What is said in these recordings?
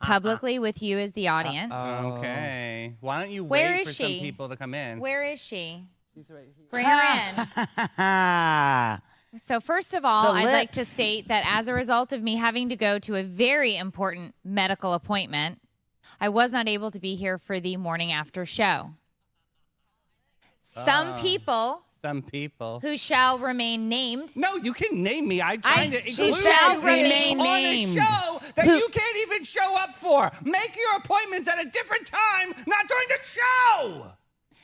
publicly with you as the audience. Okay. Why don't you Where wait is for she? some people to come in? Where is she? She's right here. Bring her in. So first of all, I'd like to state that as a result of me having to go to a very important medical appointment, I was not able to be here for the morning after show. Some people who shall remain named. No, you can name me. I'm trying to include shall you remain on named. a show that you can't even show up for. Make your appointments at a different time, not during the show.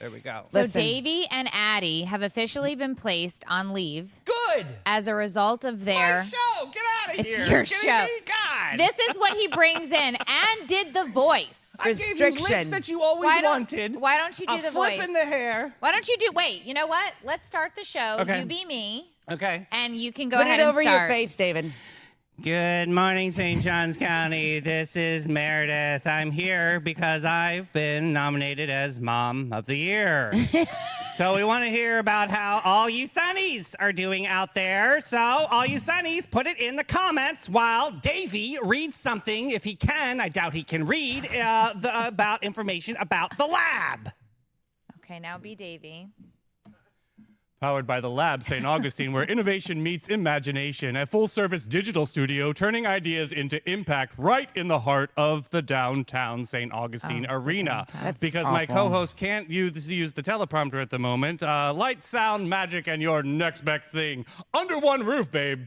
There we go. So Davey and Addie have officially been placed on leave. Good. As a result of their My show. Get out of here. It's your show. God. This is what he brings in and did the voice. I gave you lips that you always wanted. Why don't you do the voice? A flip in the hair. Why don't you do? Wait, you know what? Let's start the show. Okay. You be me. Okay. And you can go ahead and start. Put it over your face, David. Good morning, St. Johns County. This is Meredith. I'm here because I've been nominated as Mom of the Year. So we want to hear about how all you Sunnies are doing out there. So all you Sunnies, put it in the comments while Davey reads something, if he can. I doubt he can read, about information about the lab. Okay, now be Davey. Powered by the Lab St. Augustine, where innovation meets imagination, a full-service digital studio turning ideas into impact right in the heart of the downtown St. Augustine arena. Because my co-host can't use the teleprompter at the moment. Light, sound, magic, and your next best thing. Under one roof, babe.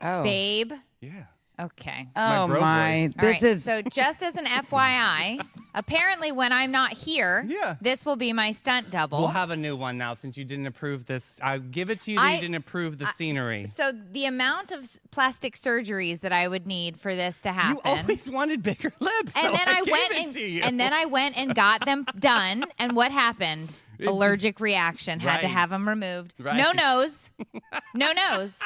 Oh. Babe? Yeah. Okay. Oh, my. All right, so just as an FYI, apparently when I'm not here, this will be my stunt double. We'll have a new one now since you didn't approve this. I'll give it to you that you didn't approve the scenery. So the amount of plastic surgeries that I would need for this to happen. You always wanted bigger lips, and so then I went and got them done. And what happened? Allergic reaction. Had to have them removed. Right. No nose. No nose.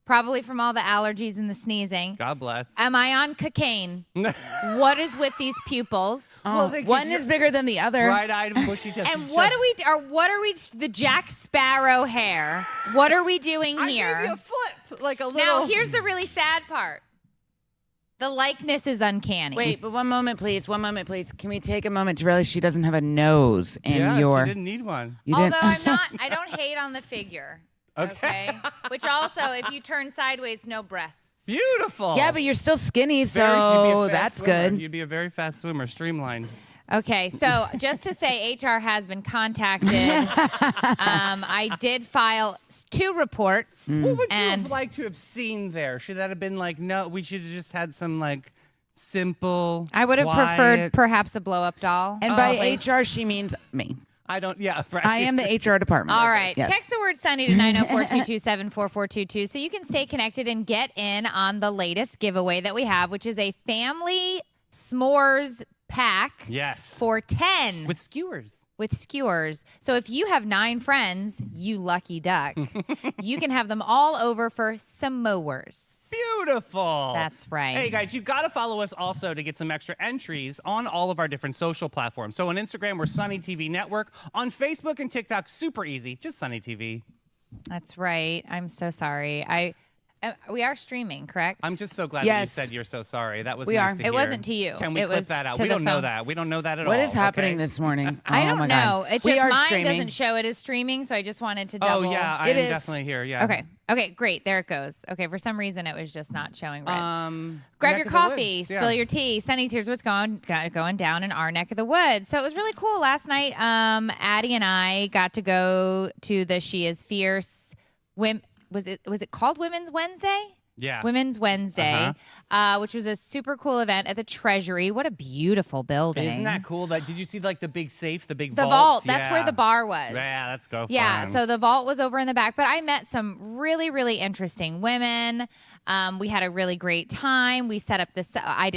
Probably from all the allergies and the sneezing. God bless. Am I on cocaine? What is with these pupils? Oh, well, one is bigger than the other. Bright-eyed and bushy tailed. And what are we? The Jack Sparrow hair. What are we doing here? I gave you a flip, like a little. Now here's the really sad part. The likeness is uncanny. Wait, but one moment, please. One moment, please. Can we take a moment to realize she doesn't have a nose in your? She didn't need one. Although I don't hate on the figure. Okay. Which also, if you turn sideways, no breasts. Beautiful. Yeah, but you're still skinny, so that's good. You'd be a very fast swimmer, streamlined. Okay, so just to say, HR has been contacted. I did file 2 reports. What would you have liked to have seen there? Should that have been like, no, we should have just had some like simple, I would have preferred perhaps a blow-up doll. And by HR, she means me. I don't, yeah. Right. I am the HR department. All right. Yes. Text the word Sunny to 904-227-4422 so you can stay connected and get in on the latest giveaway that we have, which is a family s'mores pack. Yes. For 10. With skewers. With skewers. So if you have 9 friends, you lucky duck, you can have them all over for s'mores. Beautiful. That's right. Hey, guys, you've got to follow us also to get some extra entries on all of our different social platforms. So on Instagram, we're Sunny TV Network. On Facebook and TikTok, super easy, just Sunny TV. That's right. I'm so sorry. We are streaming, correct? I'm just so glad that you said you're so sorry. That was nice to hear. It wasn't to you. Can we clip that out? We don't know that. We don't know that at all. What is happening this morning? I don't know. It just mine streaming. doesn't show it is streaming, so I just wanted to double. Oh yeah, I am definitely here. Yeah. Okay. Okay, great. There it goes. Okay, for some reason it was just not showing red. Grab Neck your of the coffee, woods, spill your tea. Sunny's here's what's going down in our neck of the woods. So it was really cool last night. Addie and I got to go to the She Is Fierce. Was it called Women's Wednesday? Yeah. Women's Wednesday, which was a super cool event at the Treasury. What a beautiful building. Isn't that cool? Did you see like the big safe, the big vault? The vault. That's where the bar was. Yeah, let's go. Yeah, so the vault was over in the back, but I met some really, really interesting women. We had a really great time. We set up this. I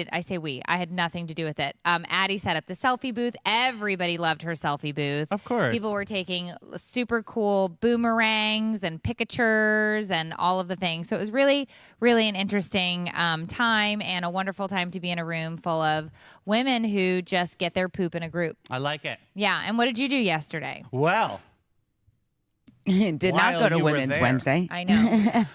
had nothing to do with it. Addie set up the selfie booth. Everybody loved her selfie booth. Of course. People were taking super cool boomerangs and picatures and all of the things. So it was really, really an interesting time and a wonderful time to be in a room full of women who just get their poop in a group. I like it. Yeah. And what did you do yesterday? Well, Did not While go to you were Women's there. Wednesday. I know.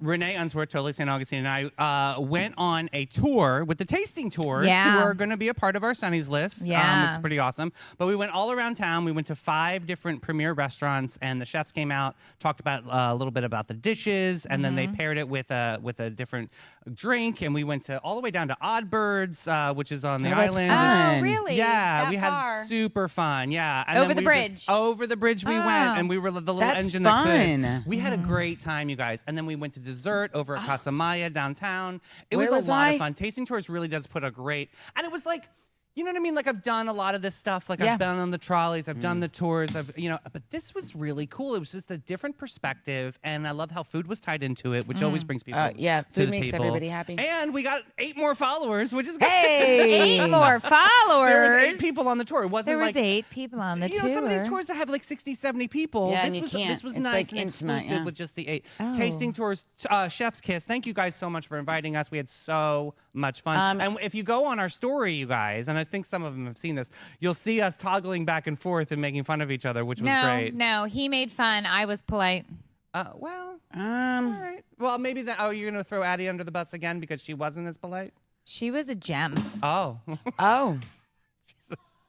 Renee Unsworth, Totally St. Augustine, and I went on a tour with the tasting tours Yeah. who are going to be a part of our Sunnies list, Yeah. which is pretty awesome. But we went all around town. We went to 5 different premier restaurants, and the chefs came out, talked about a little bit about the dishes, and then they paired it with a different drink. And we went all the way down to Oddbirds, which is on the that's island. fun. Oh, really? Yeah, That we far? had super fun. Yeah, and Over then the we bridge. over the bridge we Oh. went, and we were the little That's engine that fun. could. We had a great time, you guys. And then we went to dessert over at Casa Maya downtown. It Where was was a lot I? of fun. Tasting tours really does put a great, and it was like, you know what I mean? Like I've done a lot of this stuff. Like Yeah. I've been on the trolleys, I've done the tours, but this was really cool. It was just a different perspective, and I love how food was tied into it, which always brings people Yeah, to food the makes table. everybody happy. And we got 8 more followers, which is good. Hey! 8 more followers. There was 8 people on the tour. It wasn't There was like 8 people on the tour. some of these tours that have like 60, 70 people. Yeah, this and you was can't. this was It's, nice like, and intimate, exclusive yeah. with just the 8 Oh. tasting tours. Chef's Kiss. Thank you guys so much for inviting us. We had so much fun. And if you go on our story, you guys, and I think some of them have seen this, you'll see us toggling back and forth and making fun of each other, which was great. No, he made fun. I was polite. Well, all right. Well, maybe that. Oh, you're gonna throw Addie under the bus again because she wasn't as polite. She was a gem. Oh, Oh,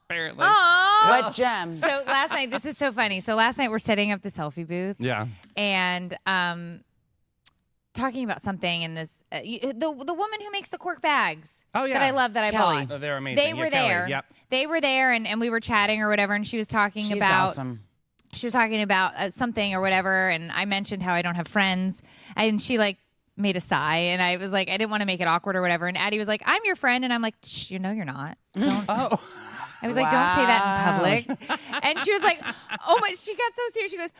apparently. Aww. what gem? So last night, this is so funny. So last night we're setting up the selfie booth Yeah. and talking about something in this. The woman who makes the cork bags. Oh, yeah. That I love that Kelly. I bought. Oh, they're amazing. They Yeah, were Kelly. there. Yep. They were there, and we were chatting or whatever, and she was talking She's about awesome. she was talking about something or whatever, and I mentioned how I don't have friends, and she like made a sigh, and I was like, I didn't want to make it awkward or whatever, and Addie was like, I'm your friend, and I'm like, Shh, you know you're not. Don't. Oh. I was like, don't say that in public. And she was like, oh my, she got so serious. She goes,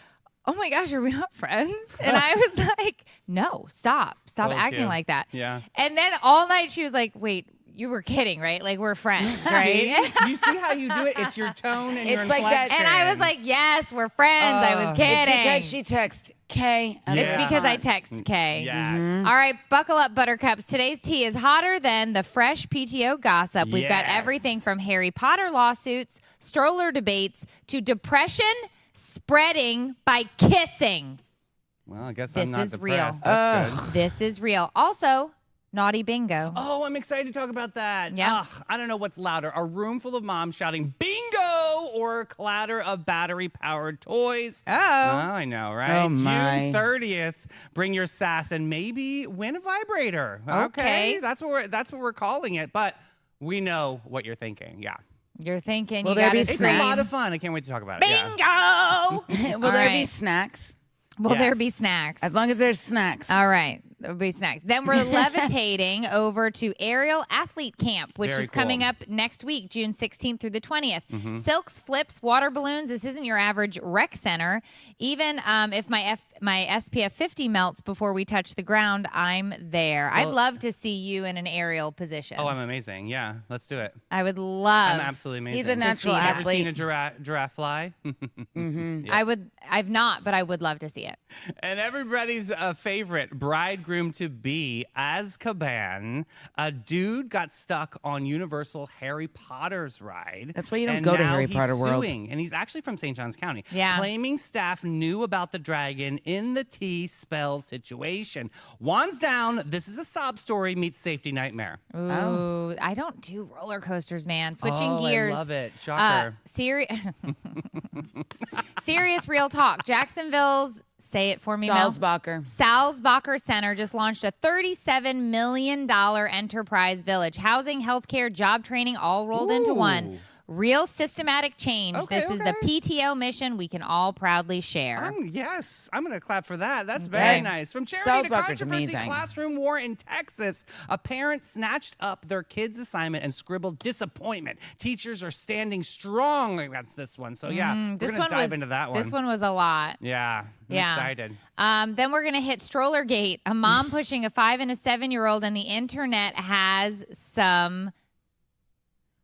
oh my gosh, are we not friends? And I was like, no, stop Told acting you. like that. Yeah. And then all night she was like, wait, you were kidding, right? Like we're friends, right? You see how you do it? It's your tone and your It's like that- inflection. And I was like, yes, we're friends. I was kidding. It's because she texted K. and It's Yeah. because I text Kay. Yeah. All right, buckle up, buttercups. Today's tea is hotter than the fresh PTO gossip. We've got Yes. everything from Harry Potter lawsuits, stroller debates, to depression spreading by kissing. Well, I guess This I'm not is real. depressed. That's good. This is real. Also, naughty bingo. Oh, I'm excited to talk about that. Yeah. Ugh, I don't know what's louder, a room full of moms shouting bingo or a clatter of battery-powered toys. Oh. I know, right? Oh, my. June 30th, bring your sass and maybe win a vibrator. Okay. That's what we're calling it, but we know what you're thinking. Yeah. You're thinking Will you there got be to It's Snacks. a lot of fun. I can't wait to talk about it. Yeah. bingo. Will All there be right. snacks? Will there Yes. be snacks? As long as there's snacks. All right. There'll be snacks. Then we're levitating over to Aerial Athlete Camp, which Very is coming cool. up next week, June 16th through the 20th. Silks, flips, water balloons. This isn't your average rec center. Even if my SPF 50 melts before we touch the ground, I'm there. I'd Well- love to see you in an aerial position. Oh, I'm amazing. Yeah, let's do it. I would love. I'm absolutely amazing. He's a natural see that. Ever seen athlete. a giraffe fly? I would. I've not, but I would love to see it. And everybody's favorite bridegroom to be, Azkaban. A dude got stuck on Universal Harry Potter's ride. That's why you don't and go to now Harry he's Potter World. suing, and he's actually from St. Johns County. Yeah. Claiming staff knew about the dragon in the T-spell situation. Wands down. This is a sob story meets safety nightmare. Ooh, I don't do roller coasters, man. Switching Oh, gears. I love it. Shocker. Serious real talk. Jacksonville's, say it for me, Mel. Salzbacher. Salzbacher Center just launched a $37 million enterprise village. Housing, healthcare, job training, all rolled into Ooh. one. Real systematic change. Okay, This is the PTO mission we can all proudly share. Yes, I'm going to clap for that. That's very Okay. nice. From charity to Salzbacher's controversy, amazing. classroom war in Texas. A parent snatched up their kid's assignment and scribbled disappointment. Teachers are standing strong against this one. So yeah, we're this going one to dive was, into that one. This one was a lot. Yeah, I'm Yeah. excited. Then we're going to hit stroller gate. A mom pushing a 5 and a 7-year-old, and the internet has some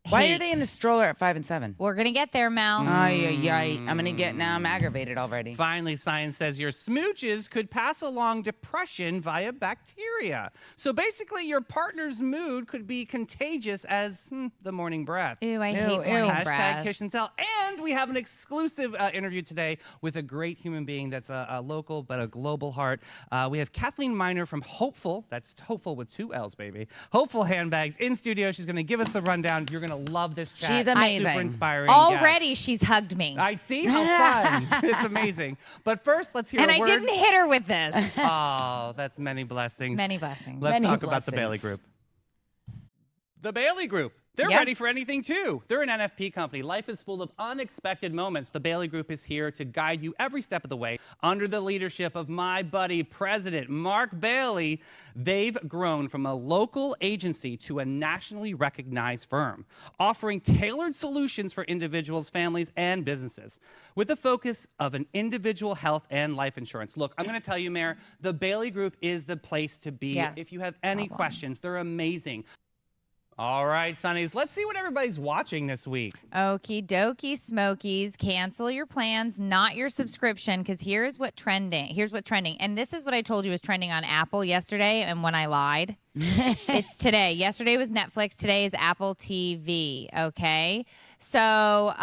Why are they in the stroller at 5 and 7? We're gonna get there, Mel. Ay, ay, ay. I'm aggravated already. Finally, science says your smooches could pass along depression via bacteria. So basically, your partner's mood could be contagious as the morning breath. Ew, I hate Ew, morning ew. Hashtag breath. Kish and Tell. And we have an exclusive interview today with a great human being that's a local but a global heart. We have Kathleen Miner from Hopeful. That's Hopeful with 2 L's, baby. Hopeful Handbags in studio. She's going to give us the rundown. You're going to love this chat. She's amazing. Super inspiring. Already, Yes. she's hugged me. I see how fun. It's amazing. But first, let's hear And a I word. didn't hit her with this. Oh, that's many blessings. Many blessings. Let's Many talk about the Bailey blessings. Group. The Bailey Group. They're Yep. ready for anything, too. They're an NFP company. Life is full of unexpected moments. The Bailey Group is here to guide you every step of the way. Under the leadership of my buddy, President Mark Bailey, they've grown from a local agency to a nationally recognized firm, offering tailored solutions for individuals, families, and businesses, with a focus of an individual health and life insurance. Look, I'm going to tell you, Mayor, the Bailey Group is the place to be. Yeah. If you have any questions, they're amazing. All right, Sunnies, let's see what everybody's watching this week. Okie dokie, Smokies. Cancel your plans, not your subscription, because here's what's trending. And this is what I told you was trending on Apple yesterday, and when I lied. It's today. Yesterday was Netflix. Today is Apple TV. Okay. So,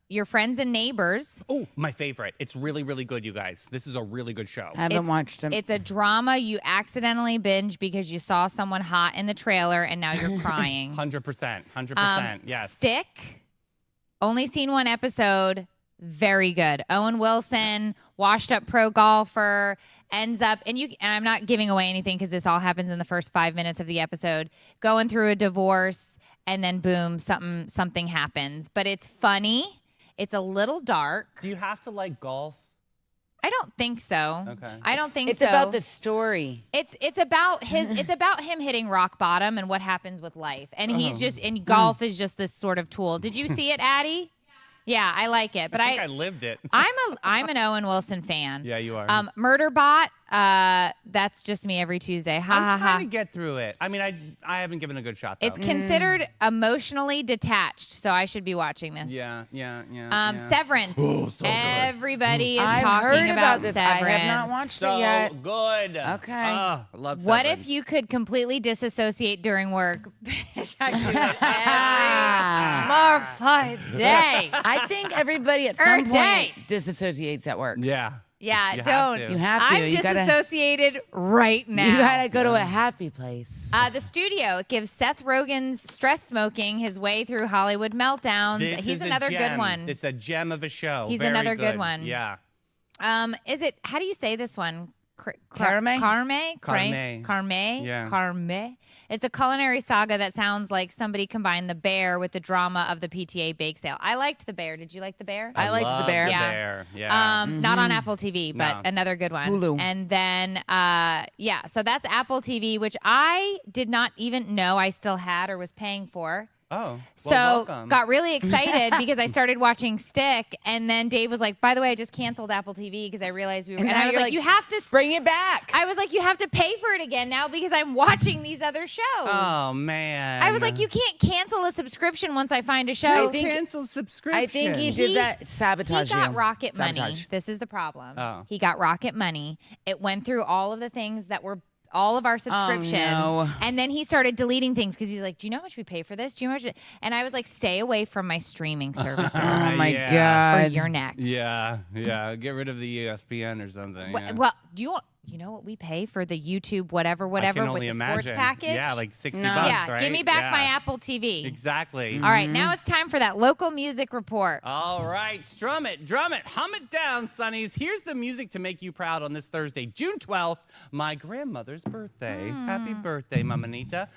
your friends and neighbors. Oh, my favorite. It's really, really good, you guys. This is a really good show. Haven't watched them. It's a drama you accidentally binge because you saw someone hot in the trailer and now you're crying. 100%. 100%. Yes. Stick. Only seen one episode. Very good. Owen Wilson, washed up pro golfer, ends up and I'm not giving away anything because this all happens in the first 5 minutes of the episode. Going through a divorce and then boom, something happens. But it's funny. It's a little dark. Do you have to like golf? I don't think so. Okay. I don't think It's so. about the story. It's about him hitting rock bottom and what happens with life. And he's just and golf is just this sort of tool. Did you see it, Addie? Yeah, I like it. But I think I lived it. I'm an Owen Wilson fan. Yeah, you are. Murderbot, that's just me every Tuesday. Ha I'm ha trying ha. to get through it. I mean, I haven't given a good shot, though. It's considered emotionally detached, so I should be watching this. Yeah. Severance. Everybody is I've talking heard about Severance. this. I have not watched So it yet. good. Okay. I love What Severance. if you could completely disassociate during work? Bitch, I do it every morphin' day. I think everybody at Er some day. point disassociates at work. Yeah. Yeah, You have don't. to. You have to. I'm You gotta- disassociated right now. You gotta go to a happy place. The studio, it gives Seth Rogen's stress smoking his way through Hollywood meltdowns. This He's is a another good gem. one. It's a gem of a show. He's Very another good one. Yeah. Is it, how do you say this one? Carme? Carme? Carme. Carme? Yeah. Carme? It's a culinary saga that sounds like somebody combined The Bear with the drama of the PTA bake sale. I liked The Bear. Did you like The Bear? I liked love The Bear. Yeah. Bear. Yeah. Not on Apple TV, but No. another good one. Hulu. And then, so that's Apple TV, which I did not even know I still had or was paying for. Oh. So well, welcome. got really excited because I started watching Stick, and then Dave was like, "By the way, I just canceled Apple TV because I realized we were." And now I was you're like, "You have to Bring it back. I was like, "You have to pay for it again now because I'm watching these other shows." Oh man. I was like, "You can't cancel a subscription once I find a show." cancel subscription. I think he did that sabotage. He got you. Rocket Money. Sabotage. This is the problem. Oh. He got Rocket Money. It went through all of the things that were all of our subscriptions. no. And then he started deleting things because he's like, "Do you know how much we pay for this? Do you know how much?" And I was like, "Stay away from my streaming services Oh my Yeah. or god. you're next." Yeah. Get rid of the ESPN or something. yeah. Well, do you know what we pay for the YouTube whatever I can with only the imagine. sports package? Yeah, like 60 No. bucks, yeah, right? give me back Yeah. my Apple TV. Exactly. All right, now it's time for that local music report. All right, strum it, drum it, hum it down, Sunnies. Here's the music to make you proud on this Thursday, June 12th, my grandmother's birthday. Happy birthday, Mamanita.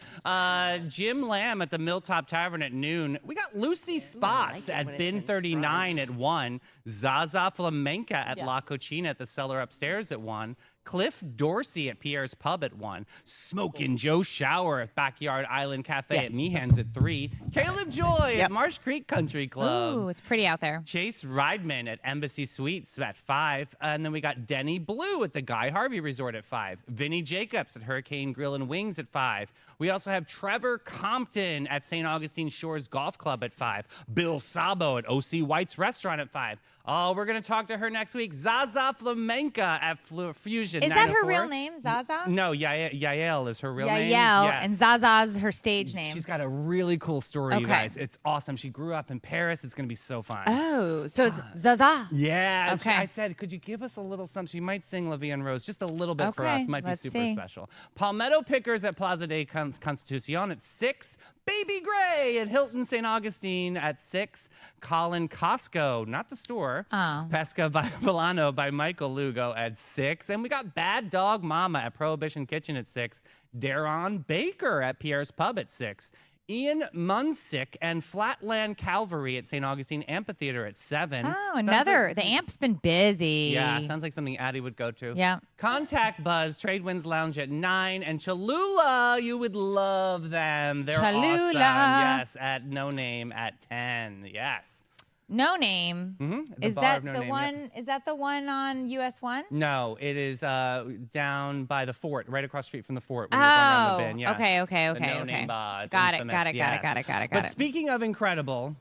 Jim Lamb at the Milltop Tavern at noon. We got Lucy Spots like it at when it's Bin in 39 front. at 1. Zaza Flamenca at La Cocina at the cellar upstairs at 1. Cliff Dorsey at Pierre's Pub at 1. Smokin' Joe Shower at Backyard Island Cafe at Meehan's at 3. Caleb Joy at Marsh Creek Country Club. Ooh, it's pretty out there. Chase Rideman at Embassy Suites at 5. And then we got Denny Blue at the Guy Harvey Resort at 5. Vinny Jacobs at Hurricane Grill and Wings at 5. We also have Trevor Compton at St. Augustine Shores Golf Club at 5. Bill Sabo at O.C. White's Restaurant at 5. Oh, we're going to talk to her next week. Zaza Flamenca at Fusion. Is that her 904. real name, Zaza? No, Yael is her real name. Yael, Yes. and Zaza's her stage name. She's got a really cool story, you Okay. guys. It's awesome. She grew up in Paris. It's going to be so fun. Oh, so it's Zaza. Yeah. Okay. I said, could you give us a little something? She might sing La Vie en Rose just a little bit for Okay, us. Might be let's super see. special. Palmetto Pickers at Plaza de Constitucion at 6. Baby Gray at Hilton St. Augustine at 6. Colin Costco, not the store. Oh. Pesca by Volano by Michael Lugo at 6. And we got Bad Dog Mama at Prohibition Kitchen at 6. Daron Baker at Pierre's Pub at 6. Ian Munsick and Flatland Calvary at St. Augustine Amphitheater at 7. Oh, Sounds another. like- The Amp's been busy. yeah, sounds like something Addie would go to. Yeah. Contact Buzz, Tradewinds Lounge at 9, and Cholula, you would love them. They're Cholula. awesome. Yes, at No Name at 10. Yes. No Name. The Is bar that of No the Name, one? yep. Is that the one on US 1? No, it is down by the fort, right across the street from the fort. When you're going around the bend. Yeah. okay. The No Name bar. It's Got it, infamous, got it, yes. got it. But speaking of incredible,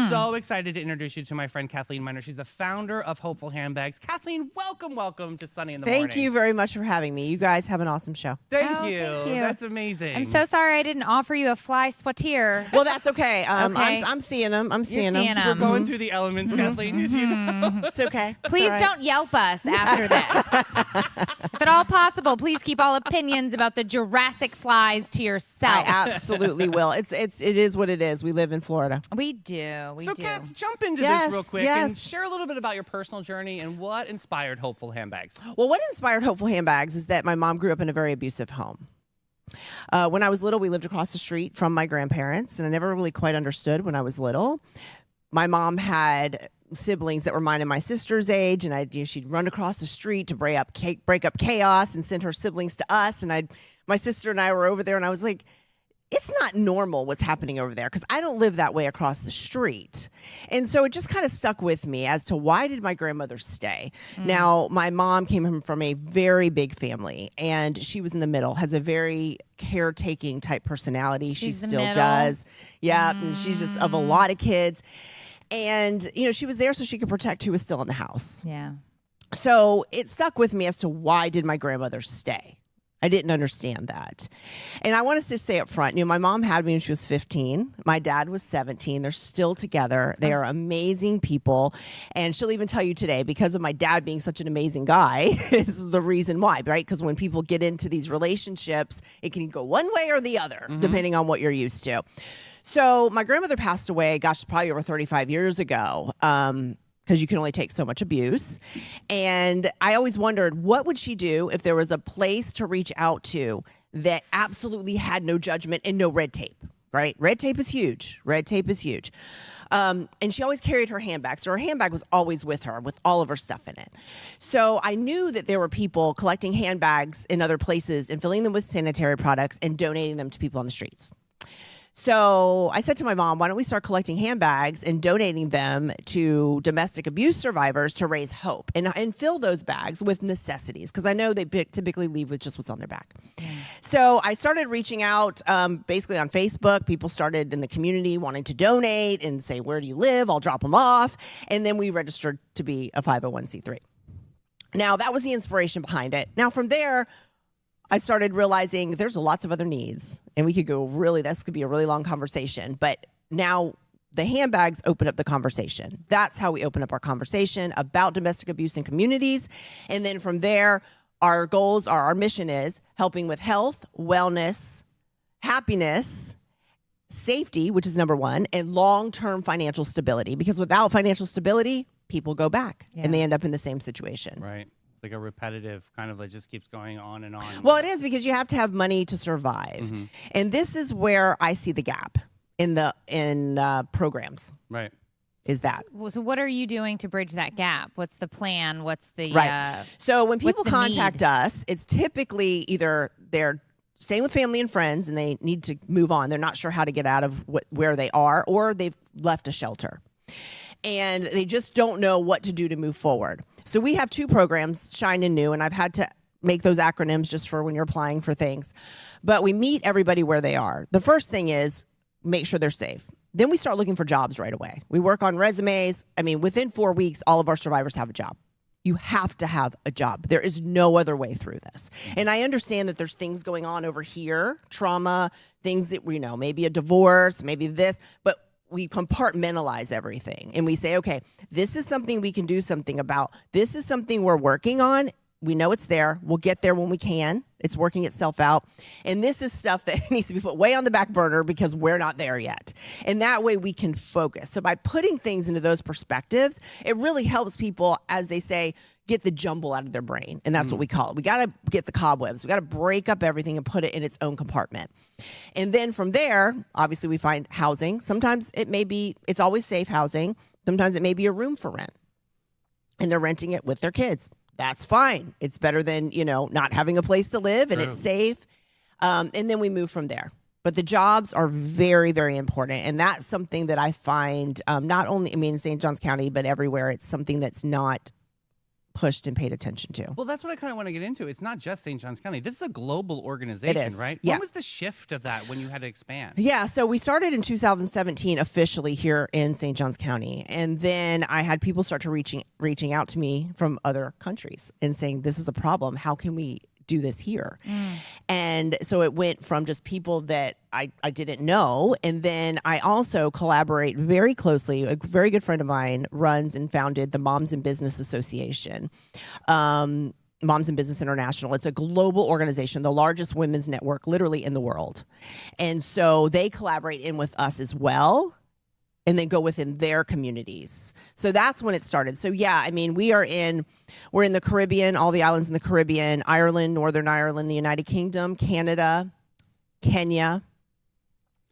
so excited to introduce you to my friend Kathleen Miner. She's the founder of Hopeful Handbags. Kathleen, welcome to Sunny in the Morning. Thank you very much for having me. You guys have an awesome show. Thank Oh, you. thank you. That's amazing. I'm so sorry I didn't offer you a fly sweater. Well, that's okay. Okay. I'm seeing them. I'm seeing seeing them. We're 'em. going through the elements, Kathleen, as you know. It's okay. It's Please all right. don't Yelp us after this. If at all possible, please keep all opinions about the Jurassic flies to I yourself. absolutely will. It is what it is. We live in Florida. We do. We So, do. Kath, jump into Yes, this real quick and yes. share a little bit about your personal journey and what inspired Hopeful Handbags. Well, what inspired Hopeful Handbags is that my mom grew up in a very abusive home. When I was little, we lived across the street from my grandparents, and I never really quite understood when I was little. My mom had siblings that were mine and my sister's age, and she'd run across the street to break up chaos and send her siblings to us. And my sister and I were over there, and I was like, it's not normal what's happening over there because I don't live that way across the street. And so it just kind of stuck with me as to why did my grandmother stay? Now, my mom came from a very big family, and she was in the middle, has a very caretaking type personality. She She's the still middle? does. Yeah, and she's just of a lot of kids. And, she was there so she could protect who was still in the house. Yeah. So it stuck with me as to why did my grandmother stay? I didn't understand that. And I want us to say up front, my mom had me when she was 15. My dad was 17. They're still together. They are amazing people. And she'll even tell you today, because of my dad being such an amazing guy, is the reason why, right? Because when people get into these relationships, it can go one way or the other, depending on what you're used to. So my grandmother passed away, gosh, probably over 35 years ago. Because you can only take so much abuse. And I always wondered, what would she do if there was a place to reach out to that absolutely had no judgment and no red tape, right? Red tape is huge. Red tape is huge. And she always carried her handbag. So her handbag was always with her with all of her stuff in it. So I knew that there were people collecting handbags in other places and filling them with sanitary products and donating them to people on the streets. So I said to my mom, why don't we start collecting handbags and donating them to domestic abuse survivors to raise hope and fill those bags with necessities? Because I know they typically leave with just what's on their back. So I started reaching out basically on Facebook. People started in the community wanting to donate and say, where do you live? I'll drop them off. And then we registered to be a 501c3. Now, that was the inspiration behind it. Now, from there, I started realizing there's lots of other needs, and we could go this could be a really long conversation, but now the handbags open up the conversation. That's how we open up our conversation about domestic abuse in communities. And then from there, our goals are, our mission is helping with health, wellness, happiness, safety, which is number one, and long-term financial stability. Because without financial stability, people go back and they end up in the same situation. Right. It's like a repetitive kind of, just keeps going on and on. Well, it is, because you have to have money to survive. And this is where I see the gap in programs. Right. is that. So what are you doing to bridge that gap? What's the plan? What's the Right. So when people the contact need? us, it's typically either they're staying with family and friends and they need to move on. They're not sure how to get out of where they are, or they've left a shelter. And they just don't know what to do to move forward. So we have 2 programs, Shine and New, and I've had to make those acronyms just for when you're applying for things. But we meet everybody where they are. The first thing is make sure they're safe. Then we start looking for jobs right away. We work on resumes. I mean, within 4 weeks, all of our survivors have a job. You have to have a job. There is no other way through this. And I understand that there's things going on over here, trauma, things that, maybe a divorce, maybe this, but we compartmentalize everything. And we say, okay, this is something we can do something about. This is something we're working on. We know it's there. We'll get there when we can. It's working itself out. And this is stuff that needs to be put way on the back burner because we're not there yet. And that way we can focus. So by putting things into those perspectives, it really helps people, as they say, get the jumble out of their brain. And that's what we call it. We got to get the cobwebs. We got to break up everything and put it in its own compartment. And then from there, obviously we find housing. Sometimes it's always safe housing. Sometimes it may be a room for rent. And they're renting it with their kids. That's fine. It's better than, not having a place to live, and it's safe. And then we move from there. But the jobs are very, very important. And that's something that I find not only, in St. Johns County, but everywhere. It's something that's not pushed and paid attention to. Well, that's what I kind of want to get into. It's not just St. Johns County. This is a global organization, It is. right? Yeah. What was the shift of that when you had to expand? Yeah, so we started in 2017 officially here in St. Johns County. And then I had people start to reaching out to me from other countries and saying, this is a problem. How can we do this here? And so it went from just people that I didn't know. And then I also collaborate very closely. A very good friend of mine runs and founded the Moms in Business Association. Moms in Business International. It's a global organization, the largest women's network literally in the world. And so they collaborate in with us as well, and then go within their communities. So that's when it started. So yeah, we're in the Caribbean, all the islands in the Caribbean, Ireland, Northern Ireland, the United Kingdom, Canada, Kenya.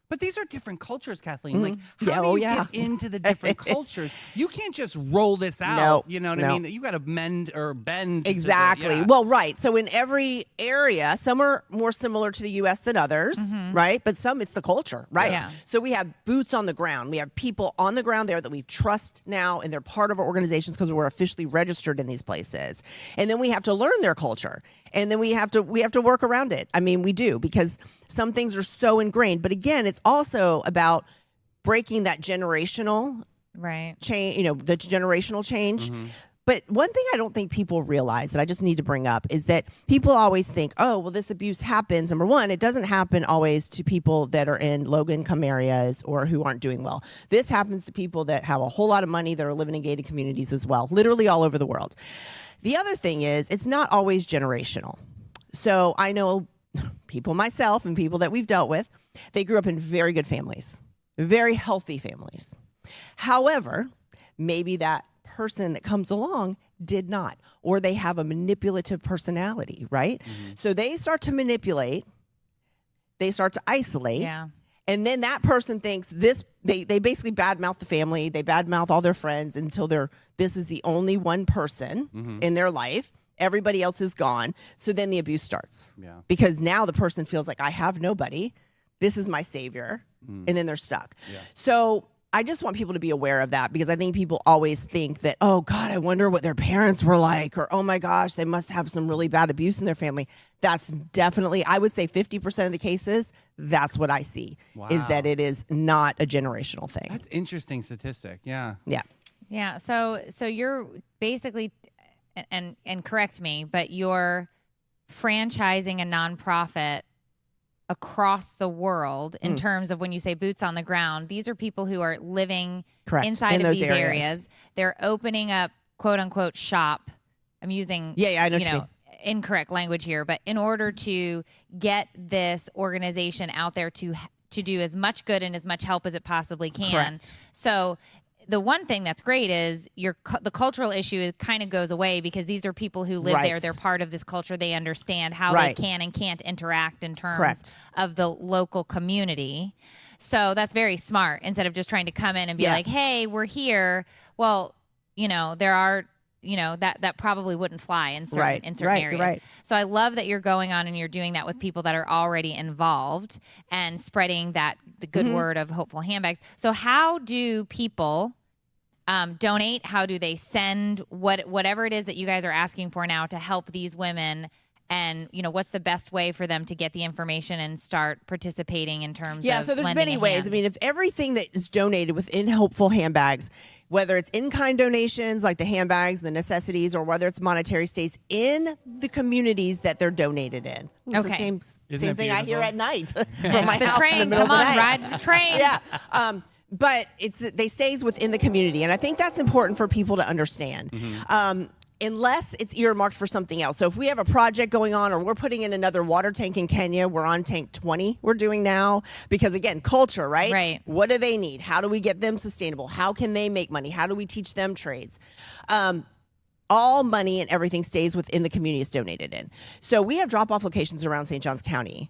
But these are different cultures, Kathleen. Like, Yeah, how oh, do you yeah. get into the different cultures? You can't just roll this out. No, You know what I mean? You got to bend. Exactly. Yeah. Well, right. So in every area, some are more similar to the U.S. than others, right? But some, it's the culture, right? Yeah. So we have boots on the ground. We have people on the ground there that we trust now, and they're part of our organizations because we're officially registered in these places. And then we have to learn their culture, and then we have to work around it. We do, because some things are so ingrained. But again, it's also about breaking that generational change, the generational change. But one thing I don't think people realize that I just need to bring up is that people always think, oh, well, this abuse happens. Number one, it doesn't happen always to people that are in low income areas or who aren't doing well. This happens to people that have a whole lot of money that are living in gated communities as well, literally all over the world. The other thing is it's not always generational. So I know people myself and people that we've dealt with, they grew up in very good families, very healthy families. However, maybe that person that comes along did not, or they have a manipulative personality, right? So they start to manipulate, they start to isolate. Yeah. And then that person thinks they basically badmouth the family, they badmouth all their friends until this is the only one person in their life. Everybody else is gone. So then the abuse starts. Yeah. Because now the person feels like, I have nobody. This is my savior. And then they're stuck. Yeah. So I just want people to be aware of that, because I think people always think that, oh, God, I wonder what their parents were like, or, oh, my gosh, they must have some really bad abuse in their family. That's definitely, I would say 50% of the cases, that's what I see, is that it is not a generational thing. That's interesting statistic. Yeah. Yeah. Yeah. So you're basically, and correct me, but you're franchising a nonprofit across the world in terms of when you say boots on the ground. These are people who are living inside of these areas. They're opening up, quote unquote, shop. I'm using I know what you mean. incorrect language here, but in order to get this organization out there to do as much good and as much help as it possibly can. Correct. So the one thing that's great is the cultural issue kind of goes away because these are people who live there. Right. They're part of this culture. They understand how Right. they can and can't interact in terms Correct. of the local community. So that's very smart instead of just trying to come in and be Yeah. like, hey, we're here. Well, there are, that probably wouldn't fly in certain, Right. in certain Right. areas. Right. So I love that you're going on and you're doing that with people that are already involved and spreading the good word of Hopeful Handbags. So how do people donate? How do they send whatever it is that you guys are asking for now to help these women? And what's the best way for them to get the information and start participating in terms of so there's lending many a ways. hand? I mean, if everything that is donated within Hopeful Handbags, whether it's in-kind donations like the handbags, the necessities, or whether it's monetary, stays in the communities that they're donated in. It's Okay. the same it thing I hear beautiful? at night from my the house train, in the middle come of the on, night. ride the train. Yeah. But they stays within the community, and I think that's important for people to understand. Unless it's earmarked for something else. So if we have a project going on or we're putting in another water tank in Kenya, we're on tank 20 we're doing now. Because again, culture, right? Right. What do they need? How do we get them sustainable? How can they make money? How do we teach them trades? All money and everything stays within the community it's donated in. So we have drop-off locations around St. Johns County.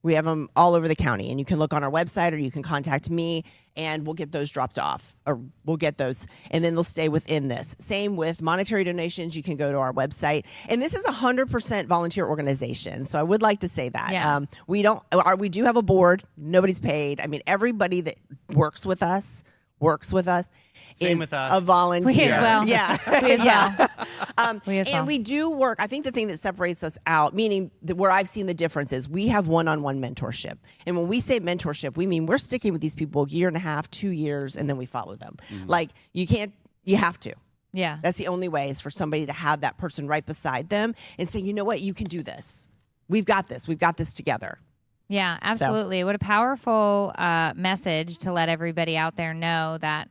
We have them all over the county, and you can look on our website or you can contact me and we'll get those dropped off, or we'll get those and then they'll stay within this. Same with monetary donations. You can go to our website, and this is 100% volunteer organization. So I would like to say that. Yeah. We do have a board. Nobody's paid. I mean, everybody that works with us Same is with us. a volunteer. We as well. Yeah. We as well. We as And well. we do work. I think the thing that separates us out, meaning that where I've seen the difference, is we have one-on-one mentorship. And when we say mentorship, we mean we're sticking with these people a year and a half, 2 years, and then we follow them. Like you have to. Yeah. That's the only way, is for somebody to have that person right beside them and say, you know what, you can do this. We've got this. We've got this together. Yeah, absolutely. What a powerful message to let everybody out there know that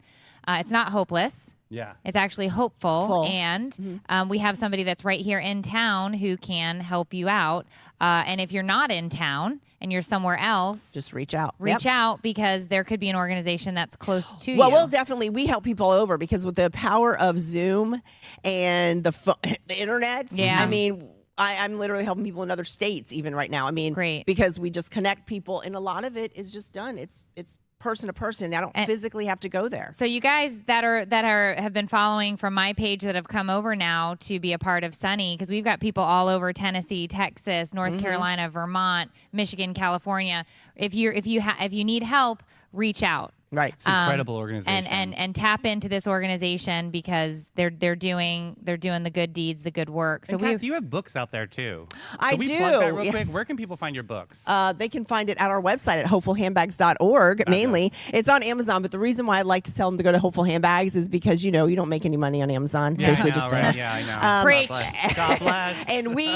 it's not hopeless. Yeah. It's actually hopeful. Full. And we have somebody that's right here in town who can help you out. And if you're not in town and you're somewhere else, Just reach out. reach Yep. out, because there could be an organization that's close to Well, you. we help people all over, because with the power of Zoom and the internet, Yeah. I mean, I'm literally helping people in other states even right now. I mean, Great. because we just connect people, and a lot of it is just done. It's person to person. I don't physically have to go there. So you guys that have been following from my page that have come over now to be a part of Sunny, because we've got people all over Tennessee, Texas, North Carolina, Vermont, Michigan, California. If you need help, reach out. Right. It's an incredible organization. And tap into this organization, because they're doing the good deeds, the good work. So And Kath, you have books out there too. I Can we do. plug that real Yeah. quick? Where can people find your books? They can find it at our website at hopefulhandbags.org. Mainly, it's on Amazon. But the reason why I'd like to tell them to go to Hopeful Handbags is because you don't make any money on Amazon. yeah, I Basically, know, just right? Yeah, I know. Preach. God bless. God bless. and we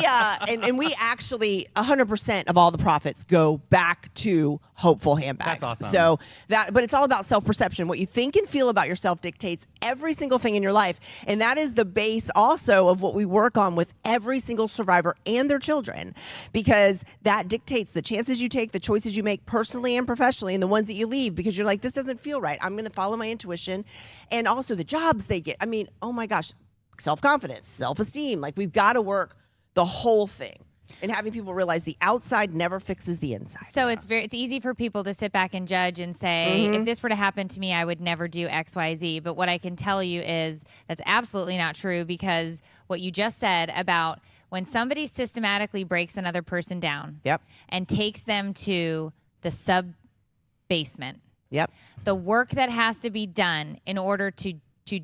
and we actually 100% of all the profits go back to Hopeful Handbags. That's awesome. So but it's all about self-perception. What you think and feel about yourself dictates every single thing in your life, and that is the base also of what we work on with every single survivor and their children, because that dictates the chances you take, the choices you make personally and professionally, and the ones that you leave because you're like, this doesn't feel right. I'm going to follow my intuition, and also the jobs they get. I mean, oh my gosh, self-confidence, self-esteem. Like, we've got to work the whole thing. And having people realize the outside never fixes the inside. So it's easy for people to sit back and judge and say, if this were to happen to me, I would never do X, Y, Z. But what I can tell you is that's absolutely not true, because what you just said about when somebody systematically breaks another person down Yep. and takes them to the sub basement, Yep. the work that has to be done in order to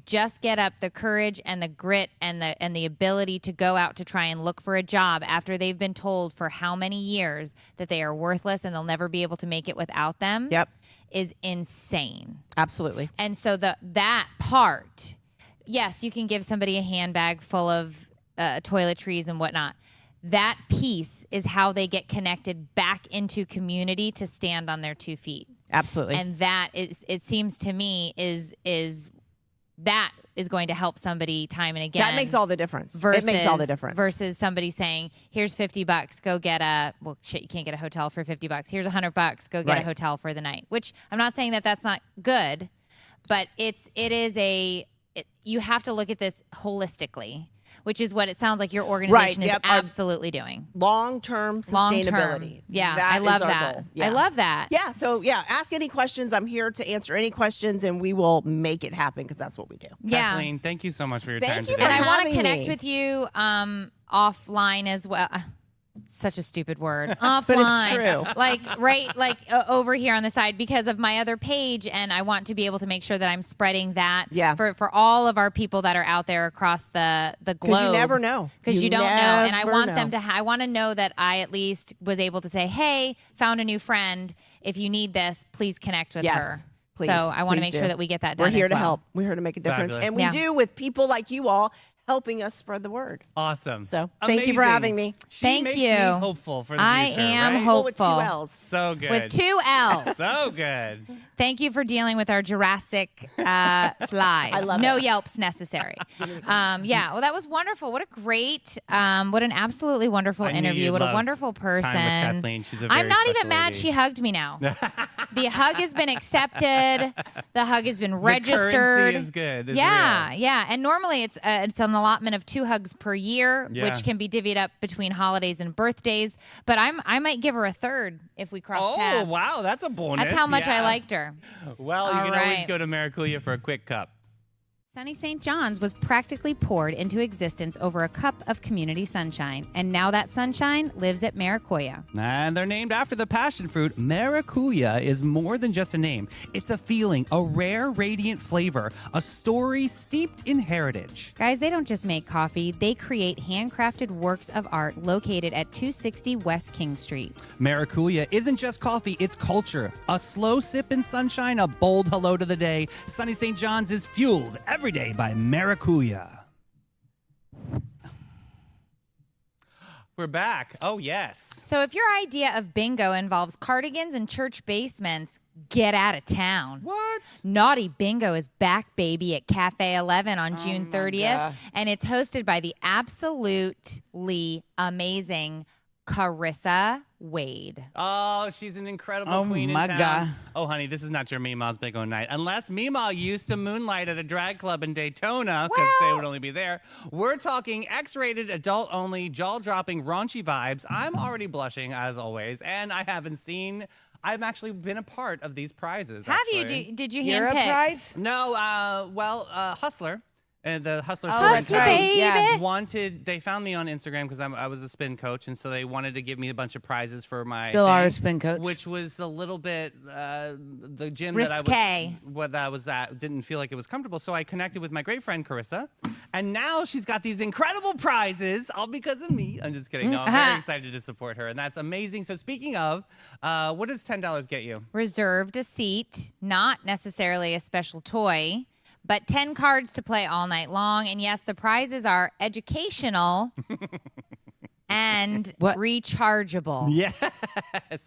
just get up the courage and the grit and the ability to go out to try and look for a job after they've been told for how many years that they are worthless and they'll never be able to make it without them, Yep. is insane. Absolutely. And so that part, yes, you can give somebody a handbag full of toiletries and whatnot. That piece is how they get connected back into community to stand on their 2 feet. Absolutely. And that is, it seems to me, that is going to help somebody time and again. that makes all the difference. Versus, it makes all the difference. Versus somebody saying, here's $50, go get you can't get a hotel for $50. Here's $100, go get a Right. hotel for the night. Which I'm not saying that that's not good, but you have to look at this holistically, which is what it sounds like your organization is absolutely doing. Long-term sustainability. Yeah, That I love is our that. goal. Yeah. I love that. Yeah, so ask any questions. I'm here to answer any questions, and we will make it happen because that's what we do. Yeah. Kathleen, thank you so much for your Thank time you today. And I want to having connect me. with you offline as well. Such a stupid word. Offline. But it's true. Over here on the side because of my other page, and I want to be able to make sure that I'm spreading that for all of our people that are out there across the globe. Because you never know. Because you don't know. And I never want know. them to I want to know that I at least was able to say, hey, found a new friend. If you need this, please connect with her. Yes. Please, so I want to please make do. sure that we get that done. We're here as to well. help. We're here to make a difference. Fabulous. And we do with people like you all helping us spread the word. Awesome. So thank you for Amazing. having me. She Thank makes you. me hopeful for the I future, am right? hopeful. With 2 L's. So good. With 2 L's. So good. Thank you for dealing with our Jurassic flies. I love no it. Yelps necessary. Well, that was wonderful. What a great, what an absolutely wonderful I knew interview. you'd What a love wonderful person. time with Kathleen. She's a I'm very not even special mad lady. she hugged me now. The hug has been accepted. The hug has been registered. The currency is good. It's Yeah, real. yeah. And normally it's an allotment of 2 hugs per year, Yeah. which can be divvied up between holidays and birthdays. But I might give her a third if we cross Oh, paths. wow. That's a bonus. That's how much I Yeah. liked her. Well, you All can always right. go to Maracuya for a quick cup. Sunny St. John's was practically poured into existence over a cup of community sunshine, and now that sunshine lives at Maracuya. And they're named after the passion fruit. Maracuya is more than just a name. It's a feeling, a rare, radiant flavor, a story steeped in heritage. Guys, they don't just make coffee, they create handcrafted works of art located at 260 West King Street. Maracuya isn't just coffee, it's culture. A slow sip in sunshine, a bold hello to the day. Sunny St. John's is fueled every day by Maracuya. We're back. Oh, yes. So if your idea of bingo involves cardigans and church basements, get out of town. What? Naughty Bingo is back, baby, at Cafe 11 on June 30th. God. And it's hosted by the absolutely amazing Carissa Wade. Oh, she's an incredible Oh, queen my in town. God. Oh, honey, this is not your Meemaw's Bingo night. Unless Meemaw used to moonlight at a drag club in Daytona, because they would only be there. We're talking X-rated, adult-only, jaw-dropping, raunchy vibes. I'm already blushing, as always, and I've actually been a part of these prizes. Have actually. you? Did you You're a handpick? prize? No, Hustler. And the Hustler Oh, Spin that's Hustler, right. baby. Yeah. they found me on Instagram because I was a spin coach, and so they wanted to give me a bunch of prizes for my Still are a thing, spin coach. which was a little bit the gym Risque. that I was at didn't feel like it was comfortable. So I connected with my great friend Carissa, and now she's got these incredible prizes all because of me. I'm just kidding. No, I'm very excited to support her, and that's amazing. So speaking of, what does $10 get you? Reserved a seat, not necessarily a special toy, but 10 cards to play all night long. And yes, the prizes are educational and What? rechargeable. Yes.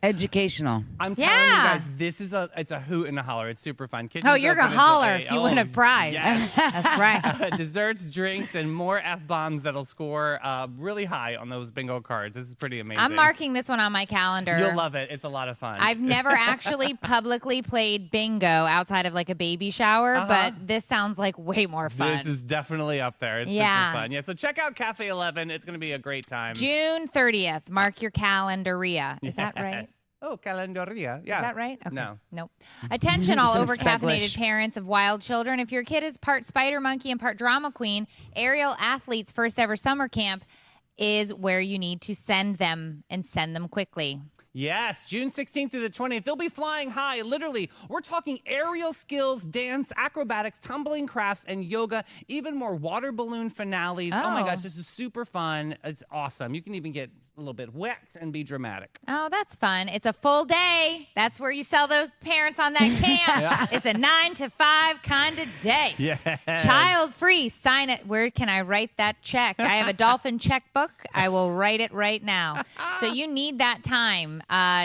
Educational. I'm telling Yeah. you guys, it's a hoot and a holler. It's super fun. Kitchen's Oh, you're open going to until holler 8. if you win a prize. Yes. That's right. Desserts, drinks, and more F-bombs that'll score really high on those bingo cards. This is pretty amazing. I'm marking this one on my calendar. You'll love it. It's a lot of fun. I've never actually publicly played bingo outside of like a baby shower, but this sounds like way more fun. This is definitely up there. It's Yeah. super fun. Yeah, so check out Cafe 11. It's going to be a great time. June 30th. Mark your calendaria. Is that right? Yes. Oh, calendaria. Yeah. Is that right? Okay. No. Nope. Attention, all Some over-caffeinated Spanglish. parents of wild children. If your kid is part spider monkey and part drama queen, Aerial Athletes' first ever summer camp is where you need to send them, and send them quickly. Yes, June 16th through the 20th. They'll be flying high. Literally, we're talking aerial skills, dance, acrobatics, tumbling crafts, and yoga, even more water balloon finales. Oh, my Oh. gosh, this is super fun. It's awesome. You can even get a little bit wet and be dramatic. Oh, that's fun. It's a full day. That's where you sell those parents on that camp. It's a 9 to 5 kind of day. Yeah. Child free. Sign it. Where can I write that check? I have a dolphin checkbook. I will write it right now. So you need that time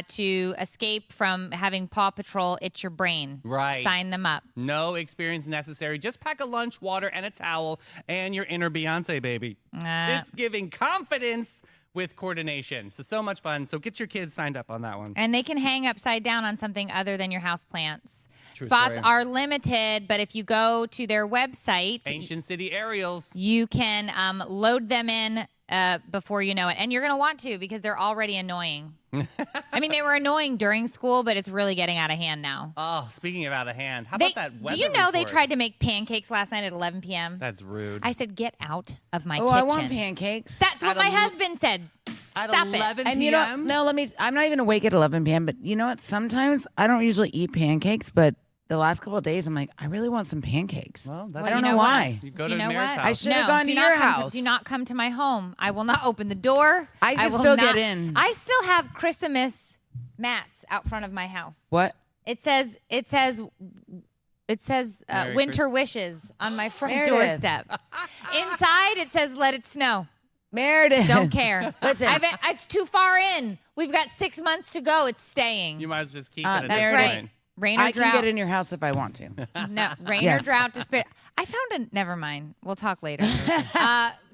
to escape from having Paw Patrol itch your brain. Right. Sign them up. No experience necessary. Just pack a lunch, water, and a towel, and your inner Beyonce, baby. It's giving confidence with coordination. So much fun. So get your kids signed up on that one. And they can hang upside down on something other than your houseplants. True Spots story. are limited, but if you go to their website, Ancient City Aerials. you can load them in before you know it. And you're going to want to because they're already annoying. I mean, they were annoying during school, but it's really getting out of hand now. Oh, speaking of out of hand, how They- about that weather do you know they report? tried to make pancakes last night at 11 p.m.? That's rude. I said, get out of my Oh, kitchen. I want pancakes. That's what At my ele- husband said. At Stop 11 it. And you know, PM? no, I'm not even awake at 11 p.m. But you know what? Sometimes I don't usually eat pancakes, but the last couple of days, I'm like, I really want some pancakes. Well, I that's don't you know know what? why. You go Do to you know Mayor's what? house. I should have gone do to not your come house. do not come to my home. I will not open the door. I can will still not- get in. I still have Christmas mats out front of my house. What? It says Merry winter wishes on my front Meredith. doorstep. Inside it says let it snow. Meredith. Don't care. Listen. It's too far in. We've got 6 months to go. It's staying. You might as well just keep it at That's this That's right. point. Rain or I drought. can get in your house if I want to. No, rain Yes. or drought. I found a. Never mind. We'll talk later.